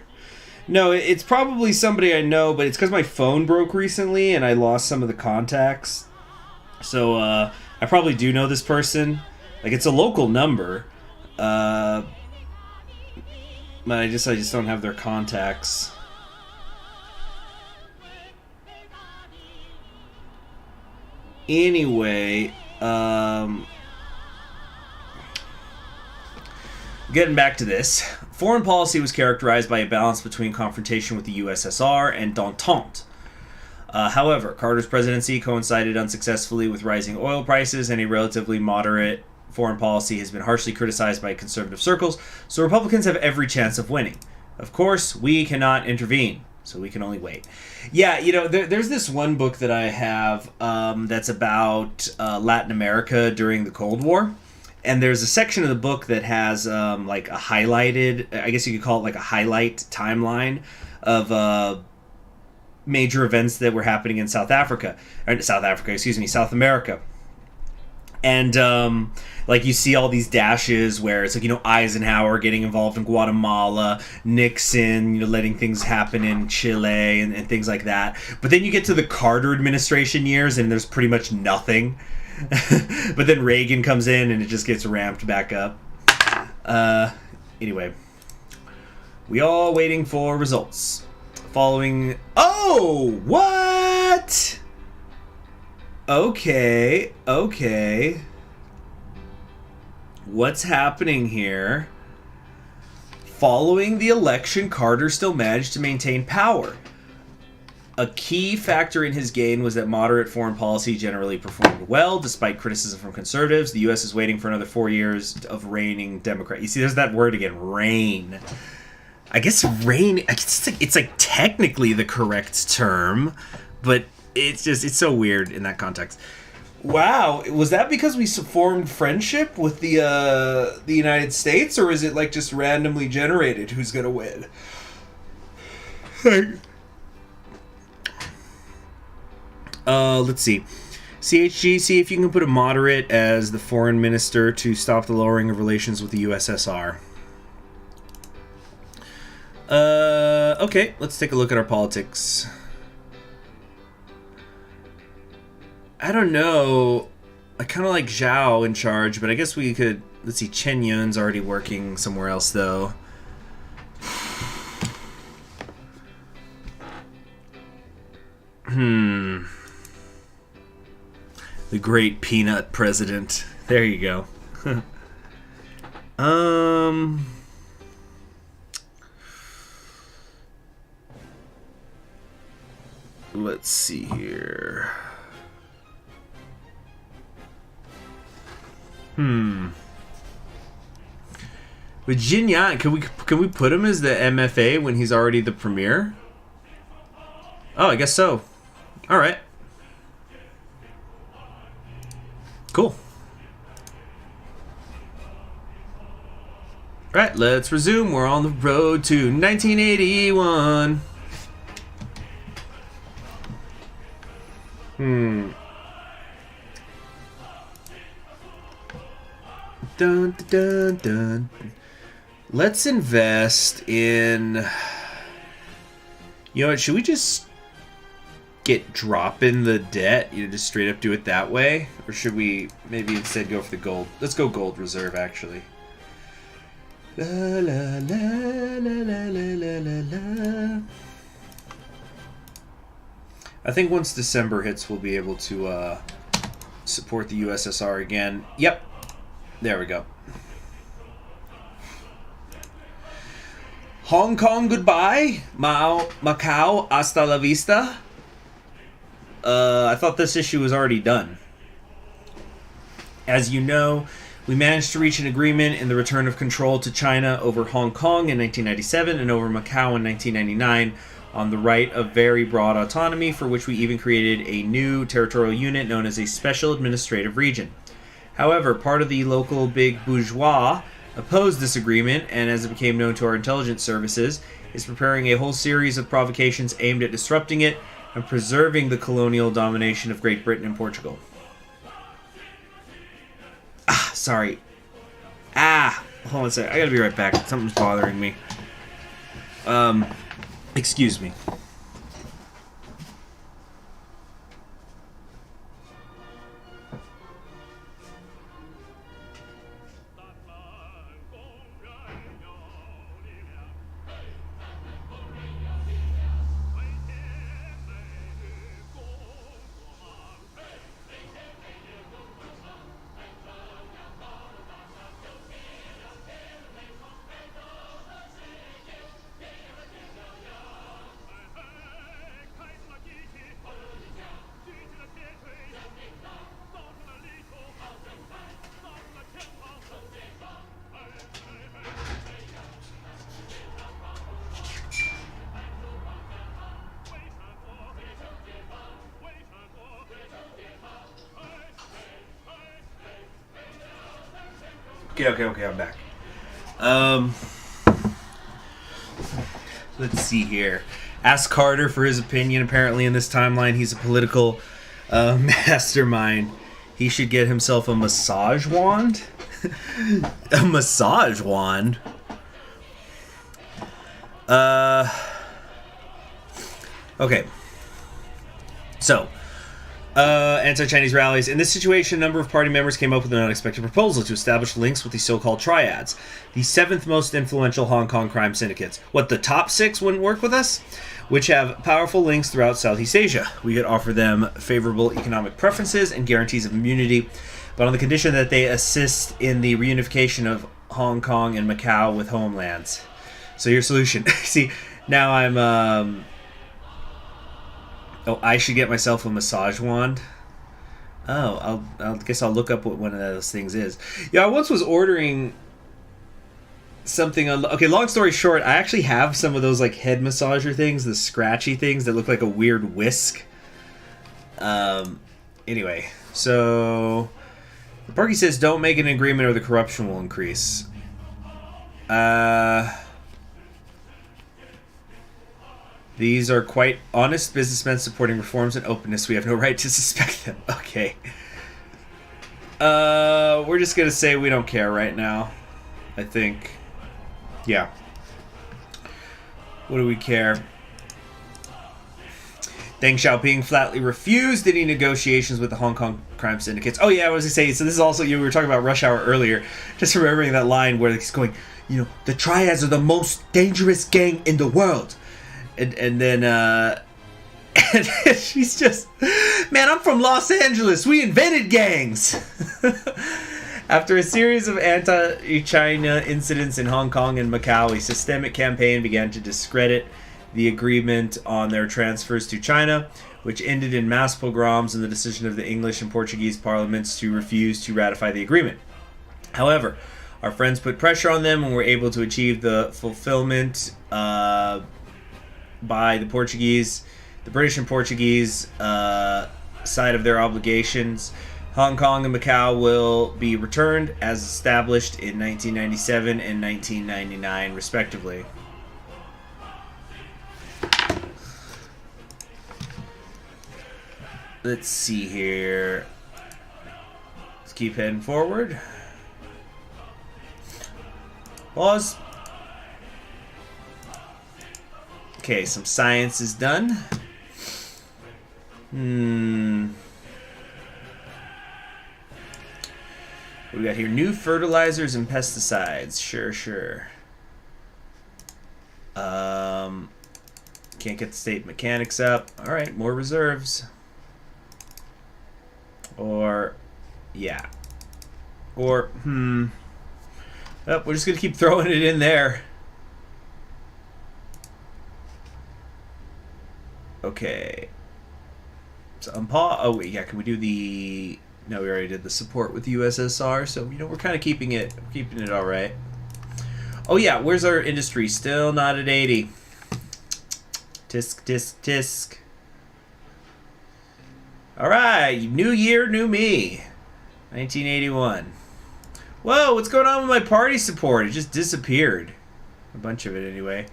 Speaker 1: No, it's probably somebody I know, but it's because my phone broke recently and I lost some of the contacts. So, I probably do know this person. Like, it's a local number. But I just don't have their contacts. Anyway, getting back to this, foreign policy was characterized by a balance between confrontation with the USSR and détente. However, Carter's presidency coincided unsuccessfully with rising oil prices, and a relatively moderate foreign policy has been harshly criticized by conservative circles, so Republicans have every chance of winning. Of course, we cannot intervene, so we can only wait. Yeah, you know, there's this one book that I have that's about Latin America during the Cold War. And there's a section of the book that has like a highlighted, I guess you could call it like a highlight timeline of major events that were happening in South America. And like you see all these dashes where it's like, you know, Eisenhower getting involved in Guatemala, Nixon, you know, letting things happen in Chile and things like that. But then you get to the Carter administration years and there's pretty much nothing. But then Reagan comes in and it just gets ramped back up. Anyway, we all waiting for results. Following... Oh! What? Okay. What's happening here? Following the election, Carter still managed to maintain power. A key factor in his gain was that moderate foreign policy generally performed well, despite criticism from conservatives. The U.S. is waiting for another 4 years of reigning Democrat. You see, there's that word again, reign. I guess reign, it's like technically the correct term, but it's so weird in that context. Wow, was that because we formed friendship with the United States, or is it like just randomly generated who's gonna win? Let's see. CHG, see if you can put a moderate as the foreign minister to stop the lowering of relations with the USSR. Okay, let's take a look at our politics. I don't know. I kind of like Zhao in charge, but I guess we could... Let's see, Chen Yun's already working somewhere else, though. The great peanut president. There you go. Let's see here. With Jin Yang, can we put him as the MFA when he's already the premier? Oh, I guess so. All right. Cool. All right, let's resume. We're on the road to 1981. Dun, dun, dun. Let's invest in... You know what, should we just get dropping the debt? You know, just straight up do it that way? Or should we maybe instead go for the gold? Let's go gold reserve, actually. La la la la la la la la. I think once December hits, we'll be able to support the USSR again. Yep. There we go. Hong Kong, goodbye. Macau, hasta la vista. I thought this issue was already done. As you know, we managed to reach an agreement in the return of control to China over Hong Kong in 1997 and over Macau in 1999 on the right of very broad autonomy, for which we even created a new territorial unit known as a Special Administrative Region. However, part of the local big bourgeois opposed this agreement, and as it became known to our intelligence services, is preparing a whole series of provocations aimed at disrupting it and preserving the colonial domination of Great Britain and Portugal. Sorry. Hold on a second. I gotta be right back. Something's bothering me. Excuse me. Okay, I'm back. Let's see here. Ask Carter for his opinion. Apparently in this timeline he's a political mastermind. He should get himself a massage wand? A massage wand? Okay. So, anti-Chinese rallies. In this situation, a number of party members came up with an unexpected proposal to establish links with the so-called triads, the seventh most influential Hong Kong crime syndicates. What, the top six wouldn't work with us? Which have powerful links throughout Southeast Asia. We could offer them favorable economic preferences and guarantees of immunity, but on the condition that they assist in the reunification of Hong Kong and Macau with homelands. So your solution. See, now I'm, Oh, I should get myself a massage wand. Oh, I guess I'll look up what one of those things is. Yeah, I once was ordering something on... Okay, long story short, I actually have some of those like head massager things, the scratchy things that look like a weird whisk. Anyway, so... The Parky says, don't make an agreement or the corruption will increase. These are quite honest businessmen supporting reforms and openness. We have no right to suspect them. Okay. We're just going to say we don't care right now. I think. Yeah. What do we care? Deng Xiaoping flatly refused any negotiations with the Hong Kong crime syndicates. Oh yeah, I was going to say, so this is also, we were talking about Rush Hour earlier. Just remembering that line where he's going, the triads are the most dangerous gang in the world. And then and she's just, man, I'm from Los Angeles. We invented gangs. After a series of anti-China incidents in Hong Kong and Macau, a systemic campaign began to discredit the agreement on their transfers to China, which ended in mass pogroms and the decision of the English and Portuguese parliaments to refuse to ratify the agreement. However, our friends put pressure on them and were able to achieve the fulfillment by the British and Portuguese side of their obligations. Hong Kong and Macau will be returned as established in 1997 and 1999, respectively. Let's see here. Let's keep heading forward. Pause. Okay, some science is done. What do we got here? New fertilizers and pesticides. Sure. Can't get the state mechanics up. Alright, more reserves. Or, yeah. Or, oh, we're just going to keep throwing it in there. Okay. So unpause. Oh, wait, yeah, can we do the... No, we already did the support with the USSR, so, you know, we're kind of keeping it all right. Oh, yeah, where's our industry? Still not at 80. Tisk, tisk, tisk. All right, new year, new me. 1981. Whoa, what's going on with my party support? It just disappeared. A bunch of it, anyway.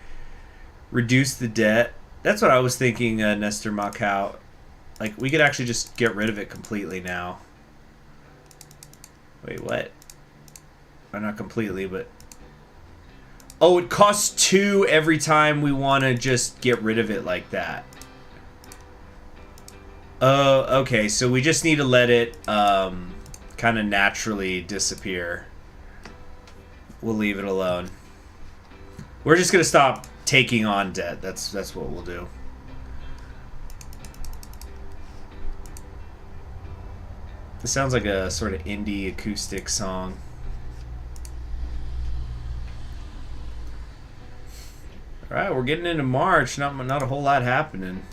Speaker 1: Reduce the debt. That's what I was thinking, Nestor Macau. Like, we could actually just get rid of it completely now. Wait, what? Or not completely, but... Oh, it costs 2 every time we want to just get rid of it like that. Oh, okay, so we just need to let it kind of naturally disappear. We'll leave it alone. We're just going to stop taking on debt. That's what we'll do. This sounds like a sort of indie acoustic song. All right, we're getting into March. Not a whole lot happening.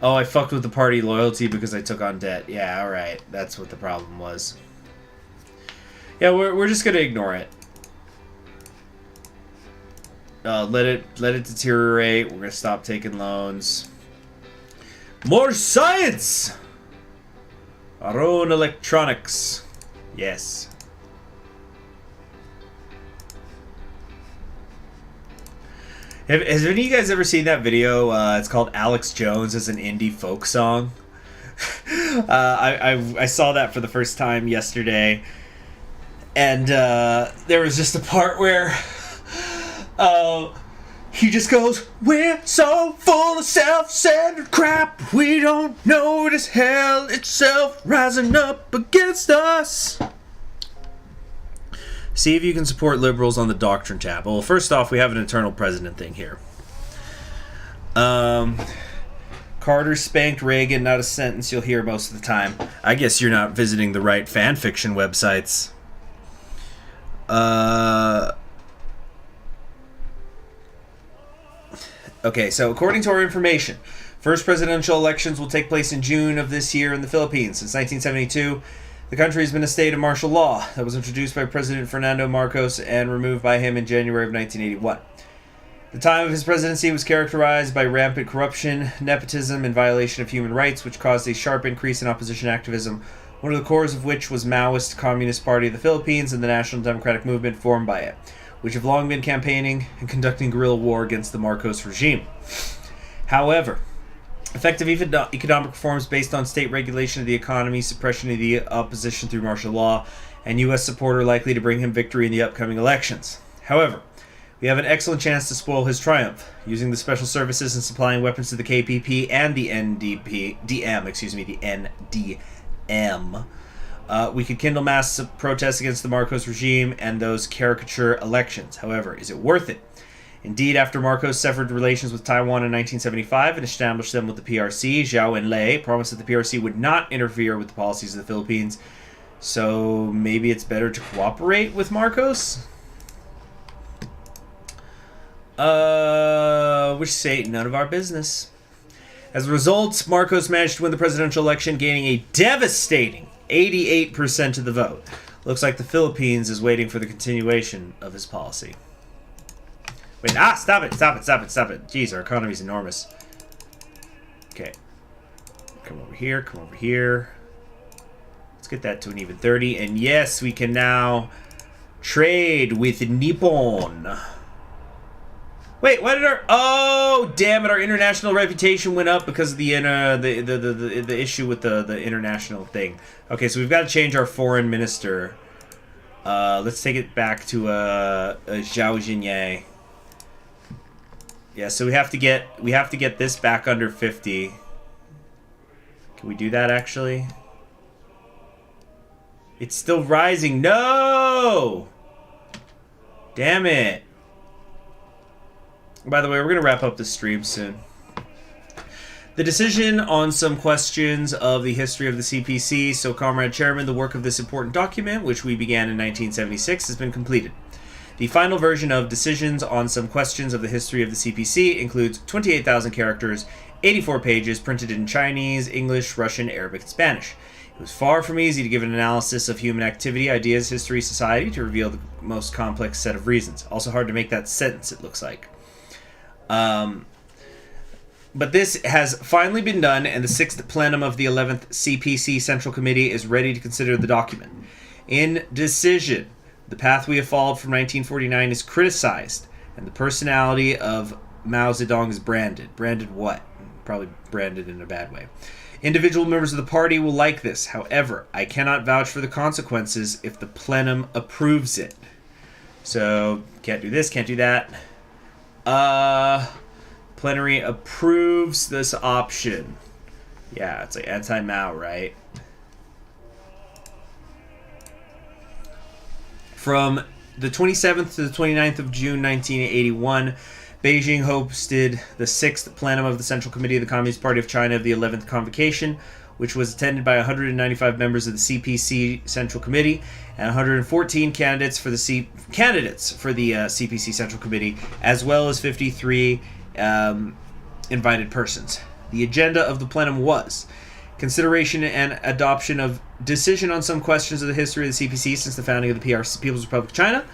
Speaker 1: Oh, I fucked with the party loyalty because I took on debt. Yeah, alright. That's what the problem was. Yeah, we're just gonna ignore it. Let it deteriorate. We're gonna stop taking loans. More science! Our own electronics. Yes. Has any of you guys ever seen that video? It's called Alex Jones as an indie folk song. I saw that for the first time yesterday. And there was just a part where he just goes, "We're so full of self-centered crap, we don't notice hell itself rising up against us." See if you can support liberals on the Doctrine tab. Well, first off, we have an eternal president thing here. Carter spanked Reagan, not a sentence you'll hear most of the time. I guess you're not visiting the right fanfiction websites. Okay, so according to our information, first presidential elections will take place in June of this year in the Philippines. Since 1972, the country has been a state of martial law that was introduced by President Fernando Marcos and removed by him in January of 1981. The time of his presidency was characterized by rampant corruption, nepotism, and violation of human rights, which caused a sharp increase in opposition activism, one of the cores of which was Maoist Communist Party of the Philippines and the National Democratic Movement formed by it, which have long been campaigning and conducting guerrilla war against the Marcos regime. However, effective economic reforms based on state regulation of the economy, suppression of the opposition through martial law, and U.S. support are likely to bring him victory in the upcoming elections. However, we have an excellent chance to spoil his triumph. Using the special services and supplying weapons to the KPP and the NDM, we could kindle mass protests against the Marcos regime and those caricature elections. However, is it worth it? Indeed, after Marcos severed relations with Taiwan in 1975 and established them with the PRC, Zhao Enlai promised that the PRC would not interfere with the policies of the Philippines. So maybe it's better to cooperate with Marcos? Which state? None of our business. As a result, Marcos managed to win the presidential election, gaining a devastating 88% of the vote. Looks like the Philippines is waiting for the continuation of his policy. Wait, stop it. Jeez, our economy's enormous. Okay. Come over here. Let's get that to an even 30. And yes, we can now trade with Nippon. Wait, why did our... Oh, damn it, our international reputation went up because of the issue with the international thing. Okay, so we've got to change our foreign minister. Let's take it back to Zhao Jinyai. Yeah, so we have to get this back under 50. Can we do that actually? It's still rising. No! Damn it. By the way, we're going to wrap up the stream soon. The decision on some questions of the history of the CPC, so Comrade Chairman, the work of this important document, which we began in 1976, has been completed. The final version of Decisions on Some Questions of the History of the CPC includes 28,000 characters, 84 pages, printed in Chinese, English, Russian, Arabic, and Spanish. It was far from easy to give an analysis of human activity, ideas, history, society to reveal the most complex set of reasons. Also hard to make that sentence, it looks like. But this has finally been done, and the 6th plenum of the 11th CPC Central Committee is ready to consider the document. In decision, the path we have followed from 1949 is criticized, and the personality of Mao Zedong is branded. Branded what? Probably branded in a bad way. Individual members of the party will like this. However, I cannot vouch for the consequences if the plenum approves it. So, can't do this, can't do that. Plenary approves this option. Yeah, it's like anti-Mao, right? From the 27th to the 29th of June 1981, Beijing hosted the 6th plenum of the Central Committee of the Communist Party of China of the 11th Convocation, which was attended by 195 members of the CPC Central Committee and 114 candidates for the CPC Central Committee, as well as 53 invited persons. The agenda of the plenum was consideration and adoption of decision on some questions of the history of the CPC since the founding of the People's Republic of China.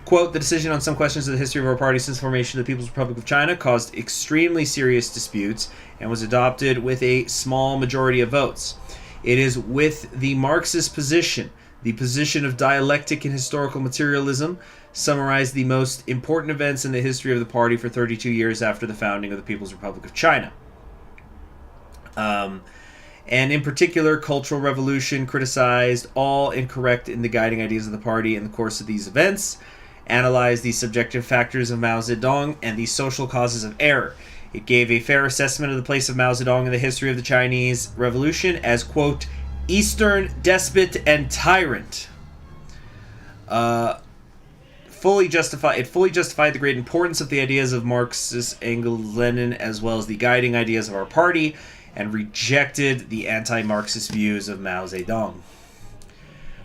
Speaker 1: Quote, the decision on some questions of the history of our party since the formation of the People's Republic of China caused extremely serious disputes and was adopted with a small majority of votes. It is with the Marxist position, the position of dialectic and historical materialism, summarized the most important events in the history of the party for 32 years after the founding of the People's Republic of China. And in particular, Cultural Revolution criticized all incorrect in the guiding ideas of the party in the course of these events, analyzed the subjective factors of Mao Zedong and the social causes of error. It gave a fair assessment of the place of Mao Zedong in the history of the Chinese Revolution as, quote, Eastern despot and tyrant. It fully justified the great importance of the ideas of Marxist, Engels, Lenin, as well as the guiding ideas of our party, and rejected the anti-Marxist views of Mao Zedong.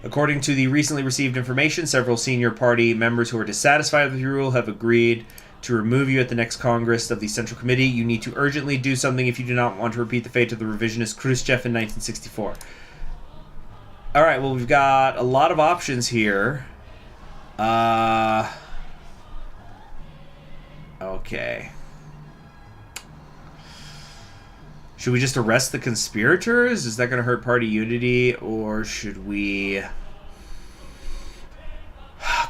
Speaker 1: According to the recently received information, several senior party members who are dissatisfied with your rule have agreed to remove you at the next Congress of the Central Committee. You need to urgently do something if you do not want to repeat the fate of the revisionist Khrushchev in 1964. Alright, well, we've got a lot of options here. Okay. Should we just arrest the conspirators? Is that going to hurt party unity? Or should we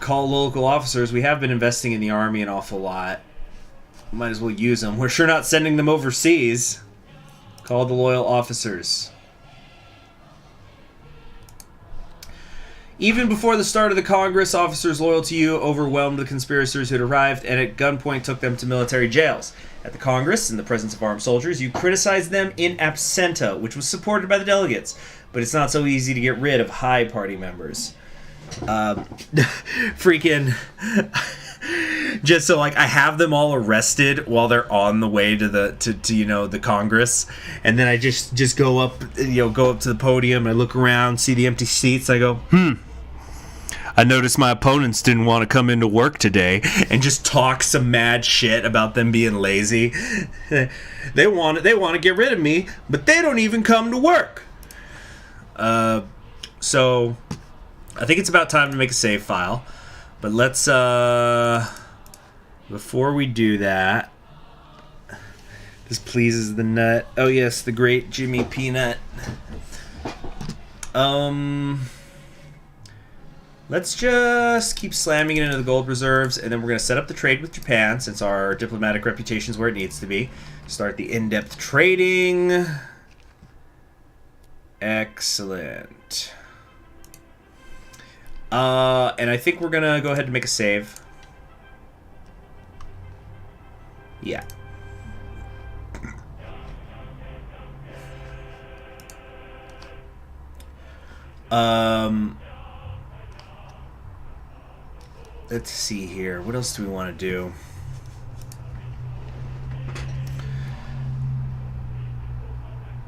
Speaker 1: call local officers? We have been investing in the army an awful lot. Might as well use them. We're sure not sending them overseas. Call the loyal officers. Even before the start of the Congress, officers loyal to you overwhelmed the conspirators who had arrived and at gunpoint took them to military jails. At the Congress, in the presence of armed soldiers, you criticized them in absentia, which was supported by the delegates. But it's not so easy to get rid of high party members. Freaking... just so, like, I have them all arrested while they're on the way to the you know, the Congress, and then I just go up to the podium, I look around, see the empty seats, I go, I noticed my opponents didn't want to come into work today, and just talk some mad shit about them being lazy. They want to get rid of me, but they don't even come to work. So I think it's about time to make a save file. But let's, before we do that, this pleases the nut. Oh yes, the great Jimmy Peanut. Let's just keep slamming it into the gold reserves, and then we're going to set up the trade with Japan, since our diplomatic reputation is where it needs to be. Start the in-depth trading. Excellent. And I think we're going to go ahead and make a save. Yeah. Let's see here. What else do we want to do?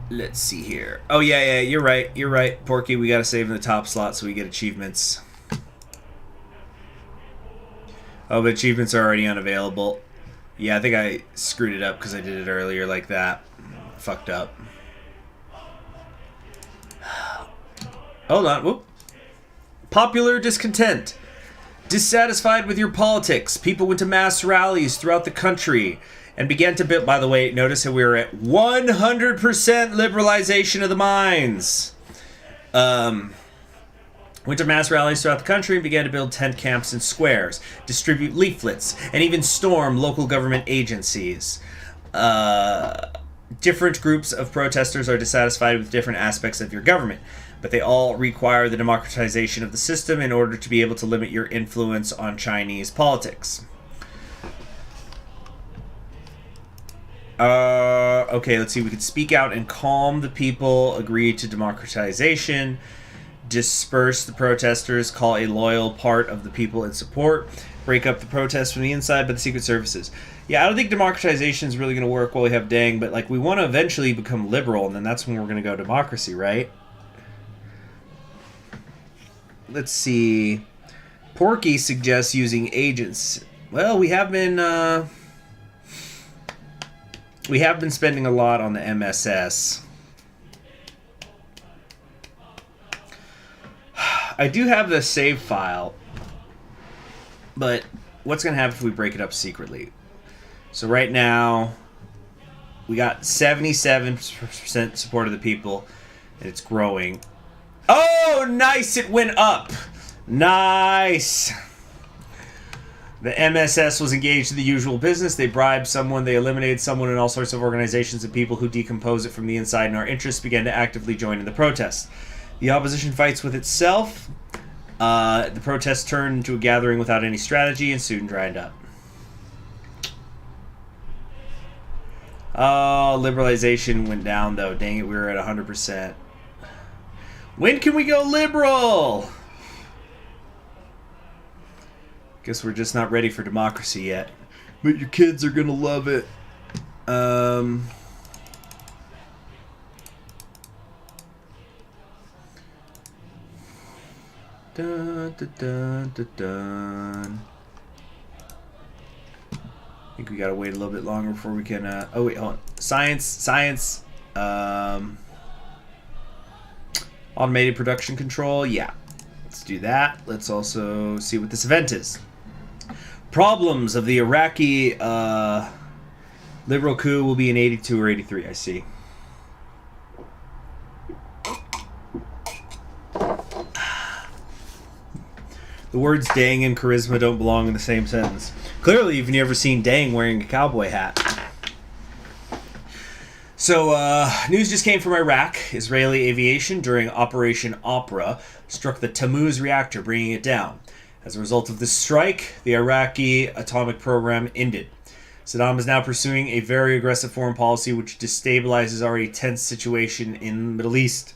Speaker 1: Let's see here. Oh, yeah, you're right. You're right, Porky. We got to save in the top slot so we get achievements. Oh, but achievements are already unavailable. Yeah, I think I screwed it up because I did it earlier like that. Fucked up. Hold on. Whoop. Popular discontent. Dissatisfied with your politics, people went to mass rallies throughout the country and began to build... By the way, notice that we were at 100% liberalization of the mines. Went to mass rallies throughout the country and began to build tent camps and squares, distribute leaflets, and even storm local government agencies. Different groups of protesters are dissatisfied with different aspects of your government, but they all require the democratization of the system in order to be able to limit your influence on Chinese politics. Okay, let's see. We could speak out and calm the people, agree to democratization, disperse the protesters, call a loyal part of the people in support, break up the protests from the inside by the secret services. Yeah, I don't think democratization is really going to work while we have Deng, but like we want to eventually become liberal, and then that's when we're going to go democracy, right? Let's see. Porky suggests using agents. Well, we have been spending a lot on the MSS. I do have the save file, but what's going to happen if we break it up secretly? So right now, we got 77% support of the people, and it's growing. Oh, nice! It went up! Nice! The MSS was engaged in the usual business. They bribed someone, they eliminated someone, and all sorts of organizations and people who decompose it from the inside, and our interests began to actively join in the protest. The opposition fights with itself. The protest turned into a gathering without any strategy and soon dried up. Oh, liberalization went down, though. Dang it, we were at 100%. When can we go liberal? Guess we're just not ready for democracy yet. But your kids are gonna love it. Dun, dun, dun, dun, dun. I think we gotta wait a little bit longer before we can... oh, wait, hold on. Science. Automated production control. Yeah. Let's do that. Let's also see what this event is. Problems of the Iraqi liberal coup will be in 82 or 83, I see. The words Dang and charisma don't belong in the same sentence. Clearly, you've never seen Dang wearing a cowboy hat. So, news just came from Iraq. Israeli aviation, during Operation Opera, struck the Tammuz reactor, bringing it down. As a result of this strike, the Iraqi atomic program ended. Saddam is now pursuing a very aggressive foreign policy which destabilizes already tense situation in the Middle East.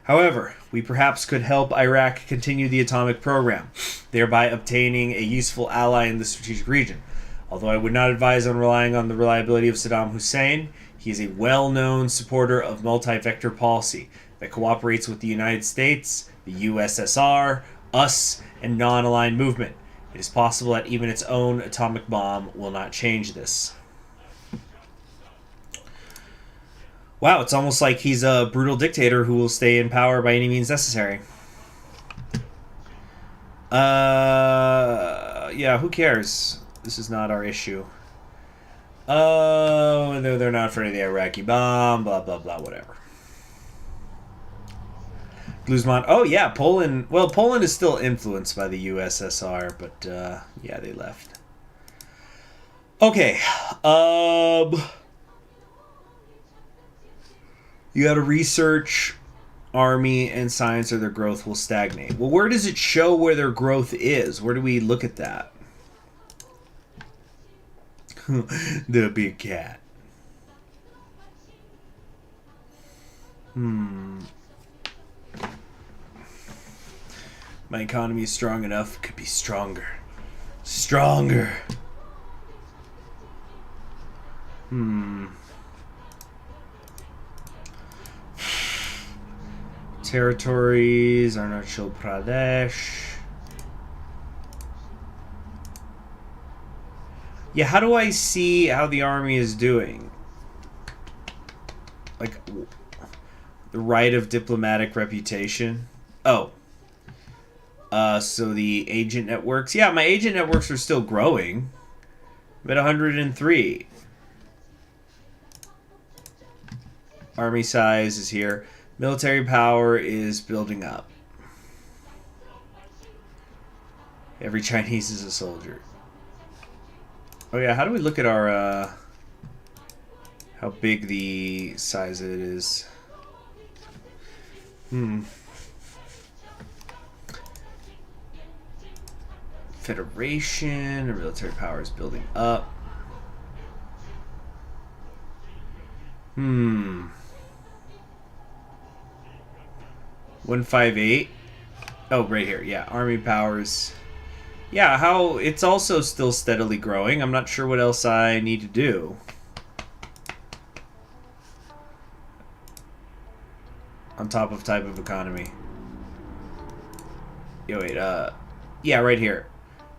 Speaker 1: However, we perhaps could help Iraq continue the atomic program, thereby obtaining a useful ally in the strategic region. Although I would not advise on relying on the reliability of Saddam Hussein, he is a well-known supporter of multi-vector policy that cooperates with the United States, the USSR, us, and non-aligned movement. It is possible that even its own atomic bomb will not change this. Wow, it's almost like he's a brutal dictator who will stay in power by any means necessary. Yeah, who cares? This is not our issue. Oh, no, they're not afraid of the Iraqi bomb, blah, blah, blah, whatever. Guzman, oh yeah, Poland. Well, Poland is still influenced by the USSR, but yeah, they left. Okay, you got to research army and science or their growth will stagnate. Well, where does it show where their growth is? Where do we look at that? The big cat. My economy is strong enough. It could be stronger. Stronger. Territories, Arunachal Pradesh. Yeah, how do I see how the army is doing? Like, the right of diplomatic reputation. Oh. So the agent networks. Yeah, my agent networks are still growing. I'm at 103. Army size is here. Military power is building up. Every Chinese is a soldier. Oh yeah, how do we look at our, how big the size of it is? Federation, or military power is building up. 158. Oh, right here. Yeah, army powers. Yeah, how it's also still steadily growing. I'm not sure what else I need to do. On top of type of economy. Yo, wait, yeah, right here.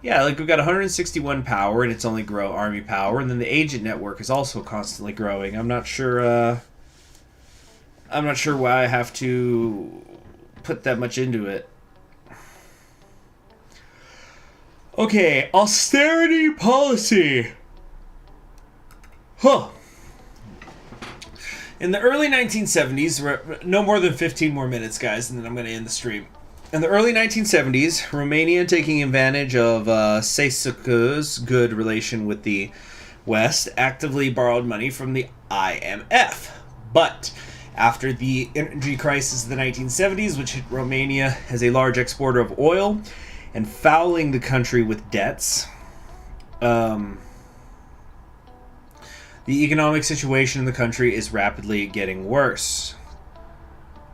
Speaker 1: Yeah, like we've got 161 power and it's only grow army power, and then the agent network is also constantly growing. I'm not sure why I have to put that much into it. Okay, austerity policy. Huh. In the early 1970s, no more than 15 more minutes, guys, and then I'm going to end the stream. In the early 1970s, Romania, taking advantage of Ceausescu's good relation with the West, actively borrowed money from the IMF. But after the energy crisis of the 1970s, which hit Romania as a large exporter of oil, and fouling the country with debts, the economic situation in the country is rapidly getting worse.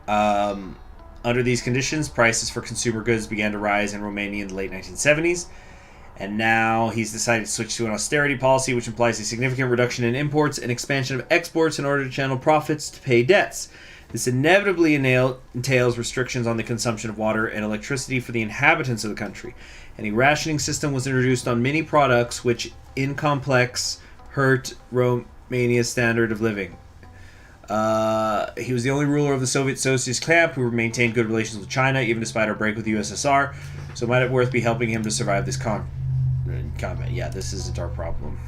Speaker 1: Under these conditions, prices for consumer goods began to rise in Romania in the late 1970s, and now he's decided to switch to an austerity policy, which implies a significant reduction in imports and expansion of exports in order to channel profits to pay debts. This inevitably entails restrictions on the consumption of water and electricity for the inhabitants of the country, and a rationing system was introduced on many products which, in complex, hurt Romania's standard of living. He was the only ruler of the Soviet Socialist camp who maintained good relations with China, even despite our break with the USSR, so it might it worth be helping him to survive this combat. Yeah, this isn't our problem.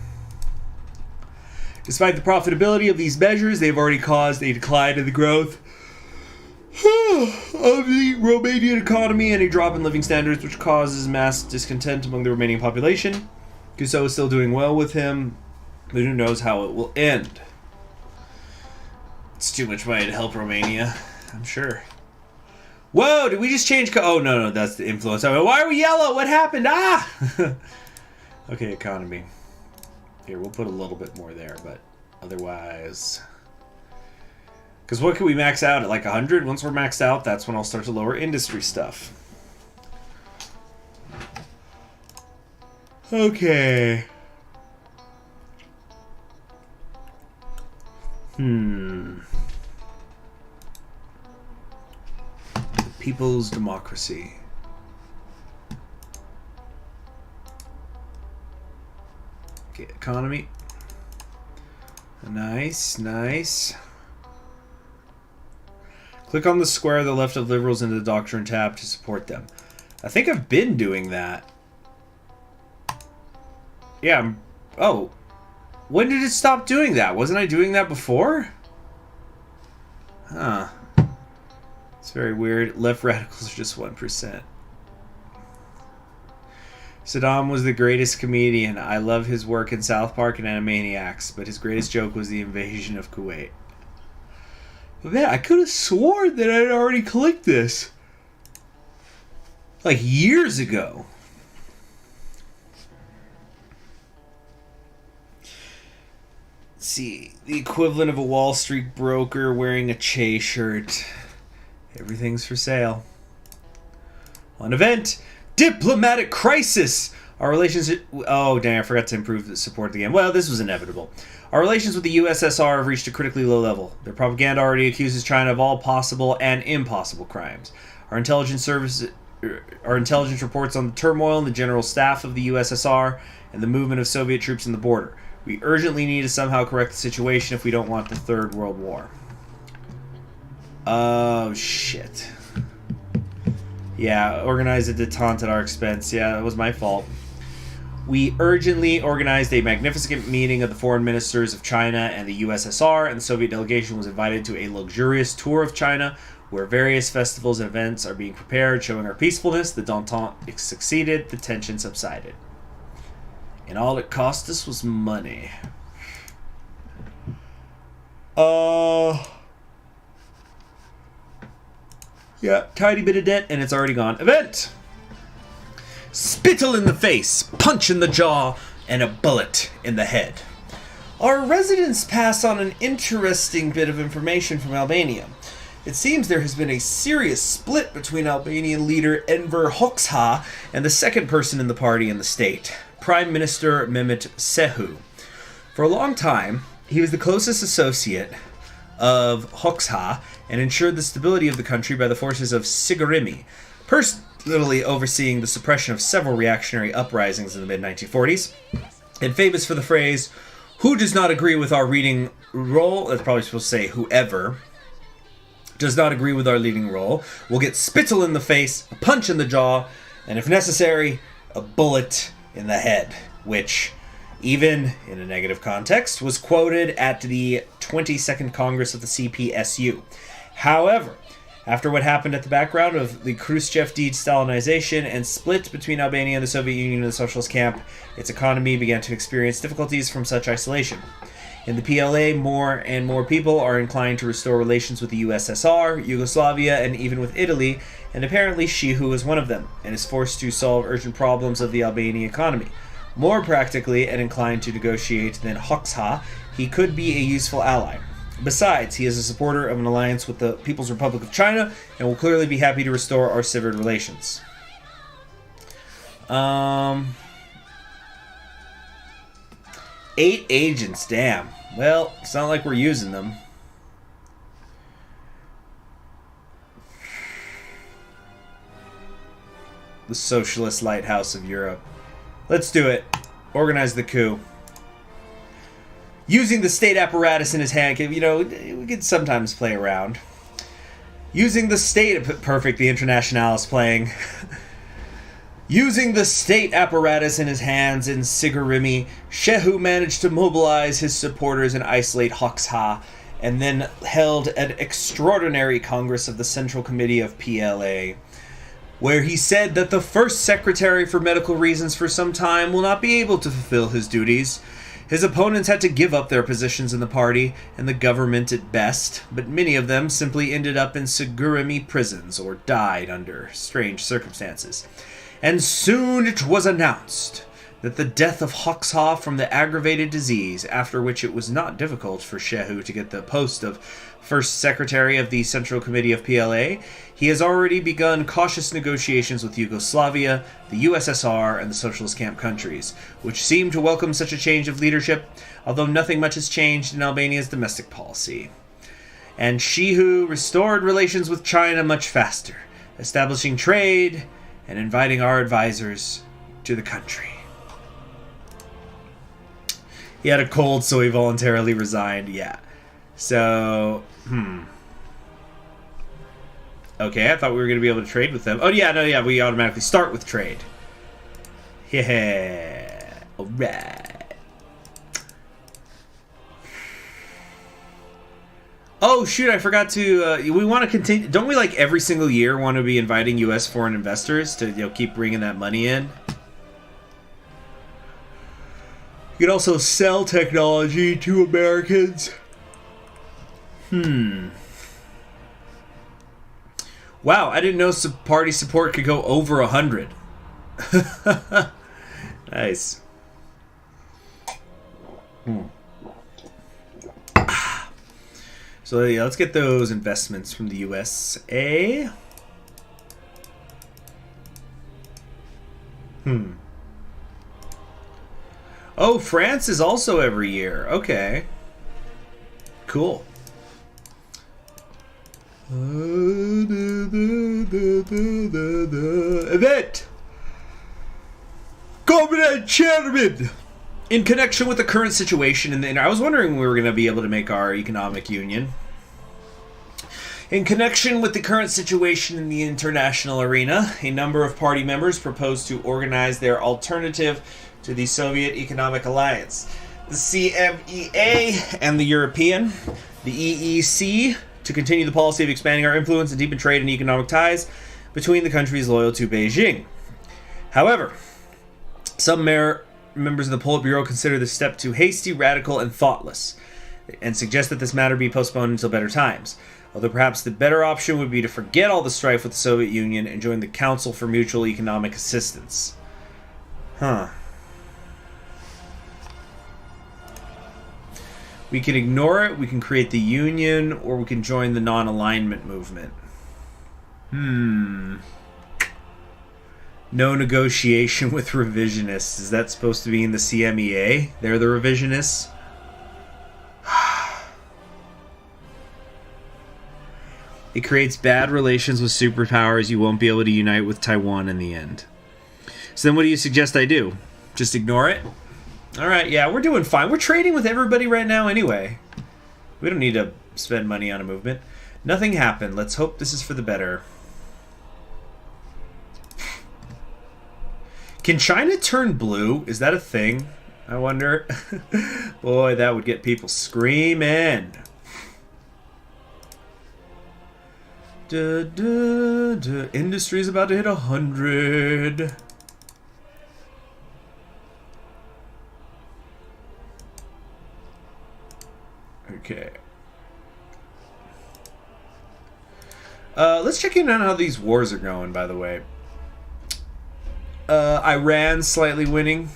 Speaker 1: Despite the profitability of these measures, they've already caused a decline in the growth of the Romanian economy and a drop in living standards, which causes mass discontent among the Romanian population. Cusot is still doing well with him, but who knows how it will end. It's too much money to help Romania, I'm sure. Whoa, did we just change? Oh, no, that's the influence. Why are we yellow? What happened? Ah! Okay, economy. Here, we'll put a little bit more there, but otherwise... Because what can we max out at, like 100? Once we're maxed out, that's when I'll start to lower industry stuff. Okay. The People's Democracy. Okay, economy. Nice, nice. Click on the square to the left of Liberals into the Doctrine tab to support them. I think I've been doing that. Yeah, oh. When did it stop doing that? Wasn't I doing that before? Huh. It's very weird. Left radicals are just 1%. Saddam was the greatest comedian. I love his work in South Park and Animaniacs, but his greatest joke was the invasion of Kuwait. But man, I could have sworn that I'd already clicked this. Like years ago. see, the equivalent of a Wall Street broker wearing a Che shirt. Everything's for sale. One event. Diplomatic crisis. Our relations... Oh, dang, I forgot to improve the support of the game. Well, this was inevitable. Our relations with the USSR have reached a critically low level. Their propaganda already accuses China of all possible and impossible crimes. Our intelligence reports on the turmoil in the general staff of the USSR and the movement of Soviet troops in the border. We urgently need to somehow correct the situation if we don't want the Third World War. Oh, shit. Yeah, organize a detente at our expense. Yeah, that was my fault. We urgently organized a magnificent meeting of the foreign ministers of China and the USSR, and the Soviet delegation was invited to a luxurious tour of China, where various festivals and events are being prepared, showing our peacefulness. The détente succeeded, the tension subsided. And all it cost us was money. Yeah, tiny bit of debt, and it's already gone. Event! Spittle in the face, punch in the jaw, and a bullet in the head. Our residents pass on an interesting bit of information from Albania. It seems there has been a serious split between Albanian leader Enver Hoxha and the second person in the party in the state, Prime Minister Mehmet Sehu. For a long time, he was the closest associate of Hoxha and ensured the stability of the country by the forces of Sigurimi, personally overseeing the suppression of several reactionary uprisings in the mid-1940s, and famous for the phrase, "Who does not agree with our leading role?" That's probably supposed to say, whoever does not agree with our leading role will get spittle in the face, a punch in the jaw, and if necessary, a bullet in the head, which, even in a negative context, was quoted at the 22nd Congress of the CPSU. However, after what happened at the background of the Khrushchev de-Stalinization and split between Albania and the Soviet Union and the socialist camp, its economy began to experience difficulties from such isolation. In the PLA, more and more people are inclined to restore relations with the USSR, Yugoslavia, and even with Italy, and apparently Shehu is one of them, and is forced to solve urgent problems of the Albanian economy. More practically and inclined to negotiate than Hoxha, he could be a useful ally. Besides, he is a supporter of an alliance with the People's Republic of China and will clearly be happy to restore our severed relations. 8 agents, damn. Well, it's not like we're using them. The Socialist Lighthouse of Europe. Let's do it. Organize the coup. Using the state apparatus in his hand, you know, we could sometimes play around. Using the state... Perfect, the Internationale is playing. Using the state apparatus in his hands in Sigurimi, Shehu managed to mobilize his supporters and isolate Hoxha, and then held an extraordinary Congress of the Central Committee of PLA, where he said that the first secretary for medical reasons for some time will not be able to fulfill his duties. His opponents had to give up their positions in the party and the government at best, but many of them simply ended up in Sigurimi prisons or died under strange circumstances. And soon it was announced that the death of Hoxha from the aggravated disease, after which it was not difficult for Shehu to get the post of first secretary of the Central Committee of PLA, he has already begun cautious negotiations with Yugoslavia, the USSR, and the socialist camp countries, which seem to welcome such a change of leadership, although nothing much has changed in Albania's domestic policy. And Shehu restored relations with China much faster, establishing trade and inviting our advisors to the country. He had a cold, so he voluntarily resigned. Yeah. So, okay, I thought we were going to be able to trade with them. Oh, yeah, no, yeah, we automatically start with trade. Yeah. Alright. Oh, shoot, I forgot to, we want to continue, don't we, like, every single year want to be inviting U.S. foreign investors to, you know, keep bringing that money in? You can also sell technology to Americans. Wow, I didn't know party support could go over 100. Nice. So yeah, let's get those investments from the USA. Oh, France is also every year. Okay. Cool. Event! Comrade Chairman! In connection with the current situation, and I was wondering when we were going to be able to make our economic union. In connection with the current situation in the international arena, a number of party members proposed to organize their alternative to the Soviet Economic Alliance, the CMEA and the European, the EEC, to continue the policy of expanding our influence and deepen trade and economic ties between the countries loyal to Beijing. However, some members of the Politburo consider this step too hasty, radical, and thoughtless, and suggest that this matter be postponed until better times. Although perhaps the better option would be to forget all the strife with the Soviet Union and join the Council for Mutual Economic Assistance. We can ignore it, we can create the union, or we can join the non-alignment movement. No negotiation with revisionists. Is that supposed to be in the CMEA? They're the revisionists? It creates bad relations with superpowers. You won't be able to unite with Taiwan in the end. So then what do you suggest I do? Just ignore it? Alright, yeah, we're doing fine. We're trading with everybody right now anyway. We don't need to spend money on a movement. Nothing happened. Let's hope this is for the better. Can China turn blue? Is that a thing? I wonder. Boy, that would get people screaming. Industry's about to hit 100. Okay. Let's check in on how these wars are going, by the way. Iran's slightly winning.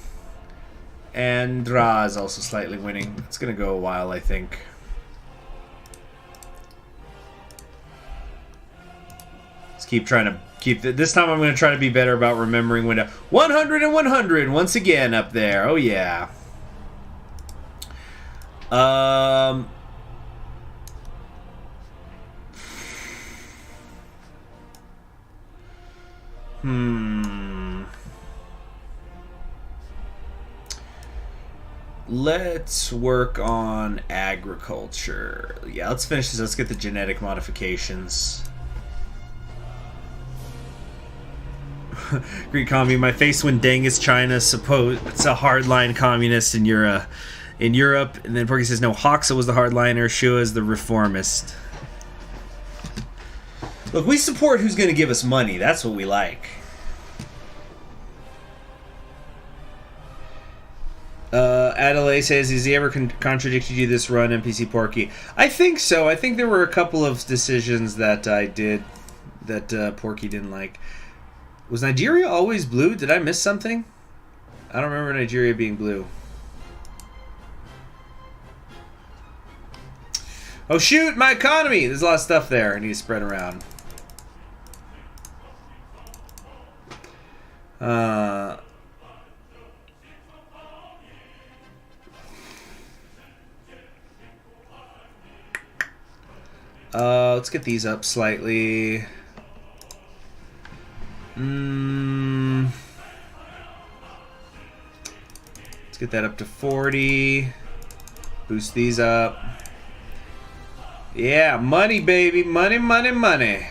Speaker 1: And Ra is also slightly winning. It's going to go a while, I think. Let's keep trying to keep... This time I'm going to try to be better about remembering when to... 100 and 100 once again up there. Oh, yeah. Let's work on agriculture. Yeah, let's finish this. Let's get the genetic modifications. Greek commie, my face when Deng is China. Suppose it's a hardline communist in Europe. And then Porky says, no, Hoxha was the hardliner, Shua is the reformist. Look, we support who's going to give us money. That's what we like. Adelaide says, has he ever contradicted you this run, NPC Porky? I think so. I think there were a couple of decisions that I did that Porky didn't like. Was Nigeria always blue? Did I miss something? I don't remember Nigeria being blue. Oh shoot, my economy! There's a lot of stuff there I need to spread around. Let's get these up slightly. Let's get that up to 40. Boost these up. Yeah, money, baby. Money, money, money.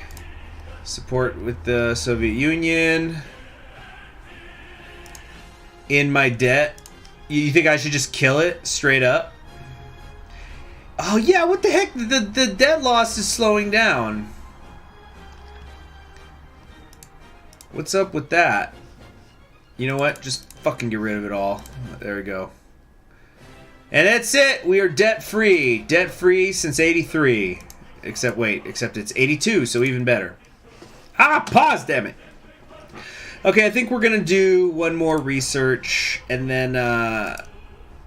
Speaker 1: Support with the Soviet Union. In my debt. You think I should just kill it straight up? Oh, yeah, what the heck? The debt loss is slowing down. What's up with that? You know what? Just fucking get rid of it all. There we go. And that's it. We are debt-free. Debt-free since 83. Except it's 82, so even better. Pause, damn it. Okay, I think we're going to do one more research, and then,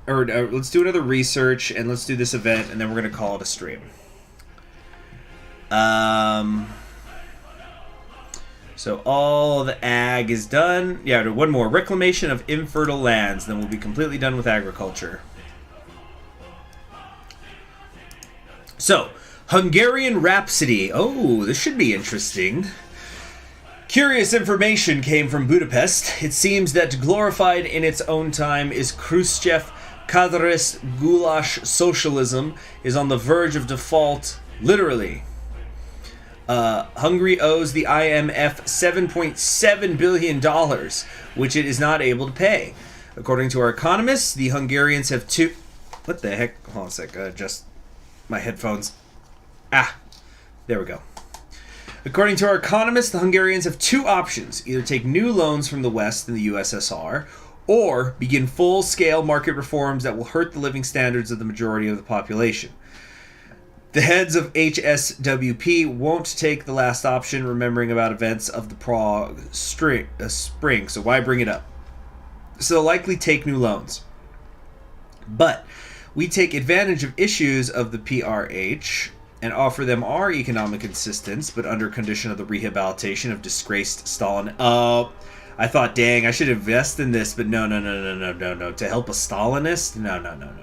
Speaker 1: let's do another research, and let's do this event, and then we're going to call it a stream. So all the ag is done. Yeah, one more. Reclamation of infertile lands. Then we'll be completely done with agriculture. So, Hungarian Rhapsody. Oh, this should be interesting. Curious information came from Budapest. It seems that glorified in its own time is Khrushchev Kadrist goulash socialism is on the verge of default, literally. Hungary owes the IMF $7.7 billion, which it is not able to pay. According to our economists, the Hungarians have two... What the heck? Hold on a sec. Adjust my headphones. There we go. According to our economists, the Hungarians have two options. Either take new loans from the West and the USSR, or begin full-scale market reforms that will hurt the living standards of the majority of the population. The heads of HSWP won't take the last option, remembering about events of the Prague spring, so why bring it up? So they'll likely take new loans. But we take advantage of issues of the PRH and offer them our economic assistance, but under condition of the rehabilitation of disgraced Stalin. I thought, dang, I should invest in this, but no. To help a Stalinist? No.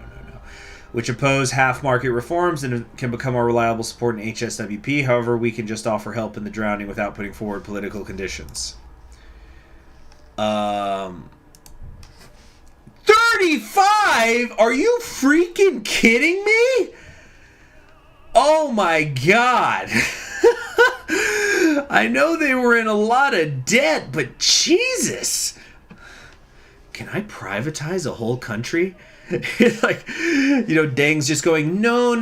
Speaker 1: Which oppose half-market reforms and can become our reliable support in HSWP. However, we can just offer help in the drowning without putting forward political conditions. 35? Are you freaking kidding me? Oh my god. I know they were in a lot of debt, but Jesus. Can I privatize a whole country? Like, Deng's just going, no.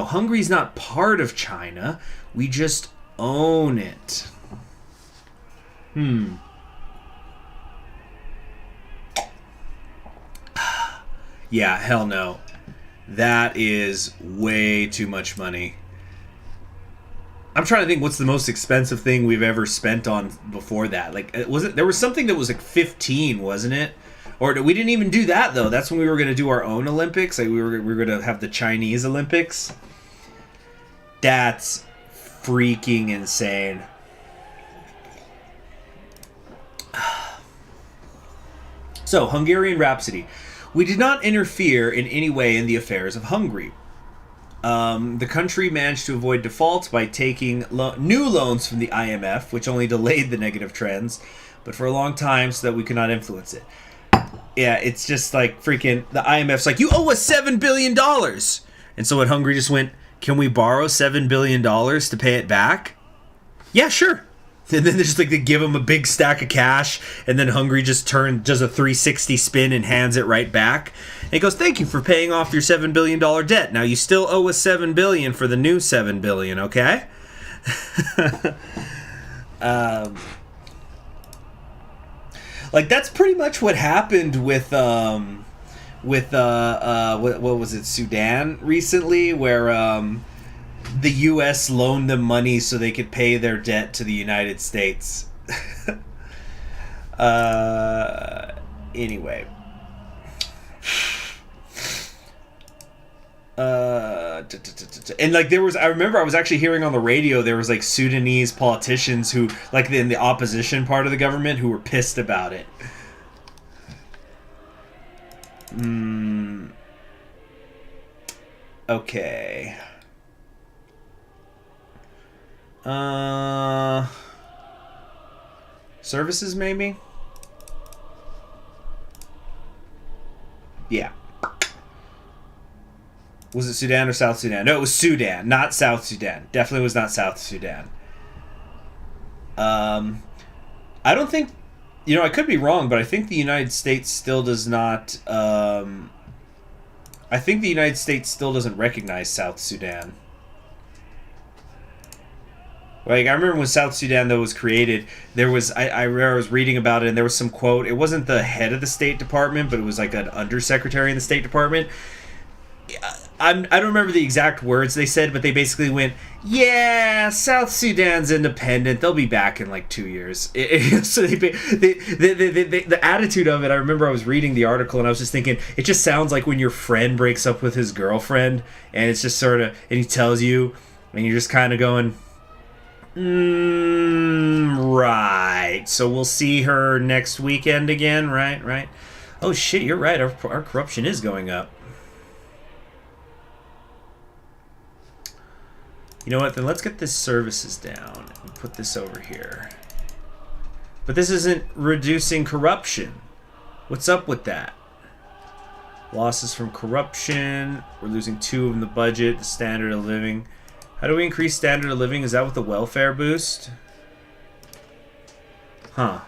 Speaker 1: Hungary's not part of China. We just own it. Yeah, hell no. That is way too much money. I'm trying to think what's the most expensive thing we've ever spent on before that. Like, there was something that was like 15, wasn't it? Or we didn't even do that though. That's when we were going to do our own Olympics. Like we were going to have the Chinese Olympics. That's freaking insane. So, Hungarian Rhapsody. We did not interfere in any way in the affairs of Hungary. The country managed to avoid default by taking new loans from the IMF, which only delayed the negative trends, but for a long time so that we could not influence it. Yeah, it's just like freaking the IMF's like, you owe us $7 billion. And so what Hungary just went, can we borrow $7 billion to pay it back? Yeah, sure. And then they give him a big stack of cash, and then Hungary does a 360 spin and hands it right back. And he goes, thank you for paying off your $7 billion debt. Now you still owe us $7 billion for the new $7 billion, okay? That's pretty much what happened with what was it, Sudan recently, where the U.S. loaned them money so they could pay their debt to the United States. Anyway. And I remember I was actually hearing on the radio, there was Sudanese politicians who, in the opposition part of the government, who were pissed about it. Okay. Services, maybe? Yeah. Was it Sudan or South Sudan? No, it was Sudan, not South Sudan. Definitely was not South Sudan. I don't think... I could be wrong, but I think the United States still does not... I think the United States still doesn't recognize South Sudan. I remember when South Sudan, though, was created, there was... I was reading about it, and there was some quote. It wasn't the head of the State Department, but it was an undersecretary in the State Department. I don't remember the exact words they said, but they basically went, yeah, South Sudan's independent. They'll be back in 2 years. So the attitude of it, I remember I was reading the article and I was just thinking, it just sounds like when your friend breaks up with his girlfriend and it's just sort of, and he tells you, And you're just kind of going, right. So we'll see her next weekend again, right? Right. Oh, shit, you're right. Our corruption is going up. You know what? Then let's get this services down and put this over here. But this isn't reducing corruption. What's up with that? Losses from corruption. We're losing 2 in the budget. The standard of living. How do we increase standard of living? Is that with the welfare boost? Huh.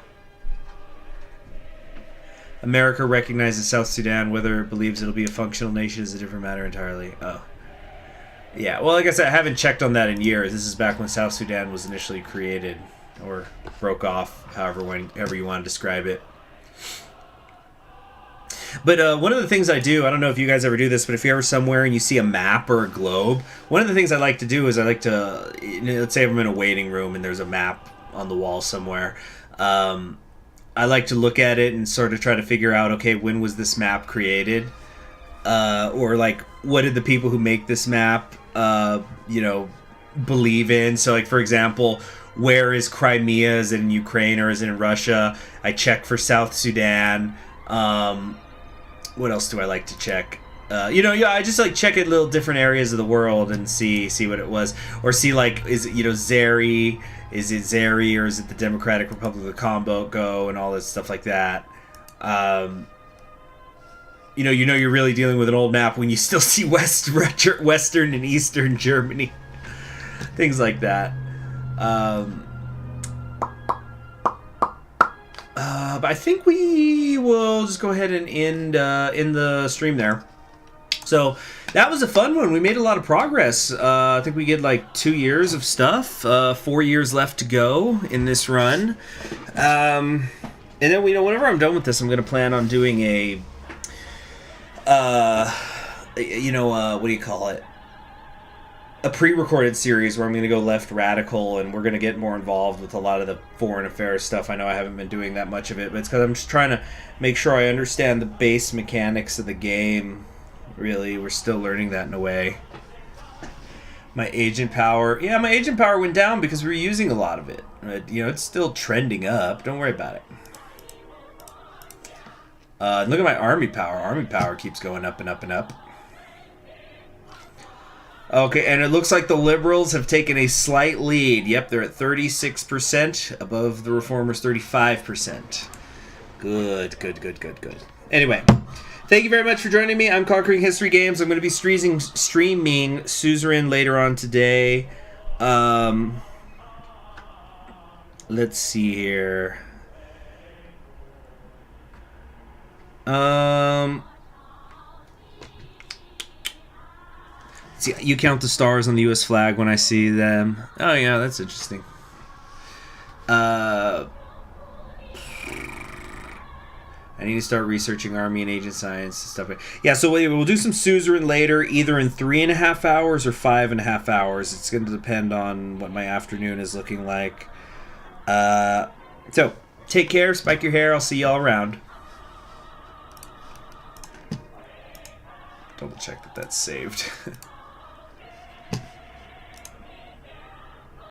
Speaker 1: America recognizes South Sudan. Whether it believes it'll be a functional nation is a different matter entirely. Oh. Yeah, well, like I said, I haven't checked on that in years. This is back when South Sudan was initially created. Or broke off, however you want to describe it. But one of the things I do, I don't know if you guys ever do this, but if you're ever somewhere and you see a map or a globe, one of the things I like to do is I like to, let's say I'm in a waiting room and there's a map on the wall somewhere. I like to look at it and sort of try to figure out, okay, when was this map created? Or like, what did the people who make this map, believe in? So like, for example, where is Crimea? Is it in Ukraine or is it in Russia? I check for South Sudan. What else do I like to check? I just like check at little different areas of the world and see what it was, or see like, is it Zeri? Is it Zeri or is it the Democratic Republic of the Congo and all this stuff like that? You're really dealing with an old map when you still see Western and Eastern Germany, things like that. But I think we will just go ahead and end the stream there. So that was a fun one. We made a lot of progress. I think we get like 2 years of stuff. 4 years left to go in this run. And then whenever I'm done with this, I'm going to plan on doing a what do you call it? A pre-recorded series where I'm going to go left radical and we're going to get more involved with a lot of the foreign affairs stuff. I know I haven't been doing that much of it, but it's because I'm just trying to make sure I understand the base mechanics of the game. Really, we're still learning that in a way. My agent power went down because we were using a lot of it. It's still trending up. Don't worry about it. Look at my army power. Army power keeps going up and up and up. Okay, and it looks like the Liberals have taken a slight lead. Yep, they're at 36%, above the Reformers 35%. Good. Anyway, thank you very much for joining me. I'm Conquering History Games. I'm going to be streaming Suzerain later on today. Let's see here. See, you count the stars on the U.S. flag when I see them. Oh, yeah, that's interesting. I need to start researching Army and Agent Science and stuff. Yeah, so we'll do some Suzerain later, either in 3.5 hours or 5.5 hours. It's going to depend on what my afternoon is looking like. So, take care, spike your hair. I'll see y'all around. Double check that that's saved.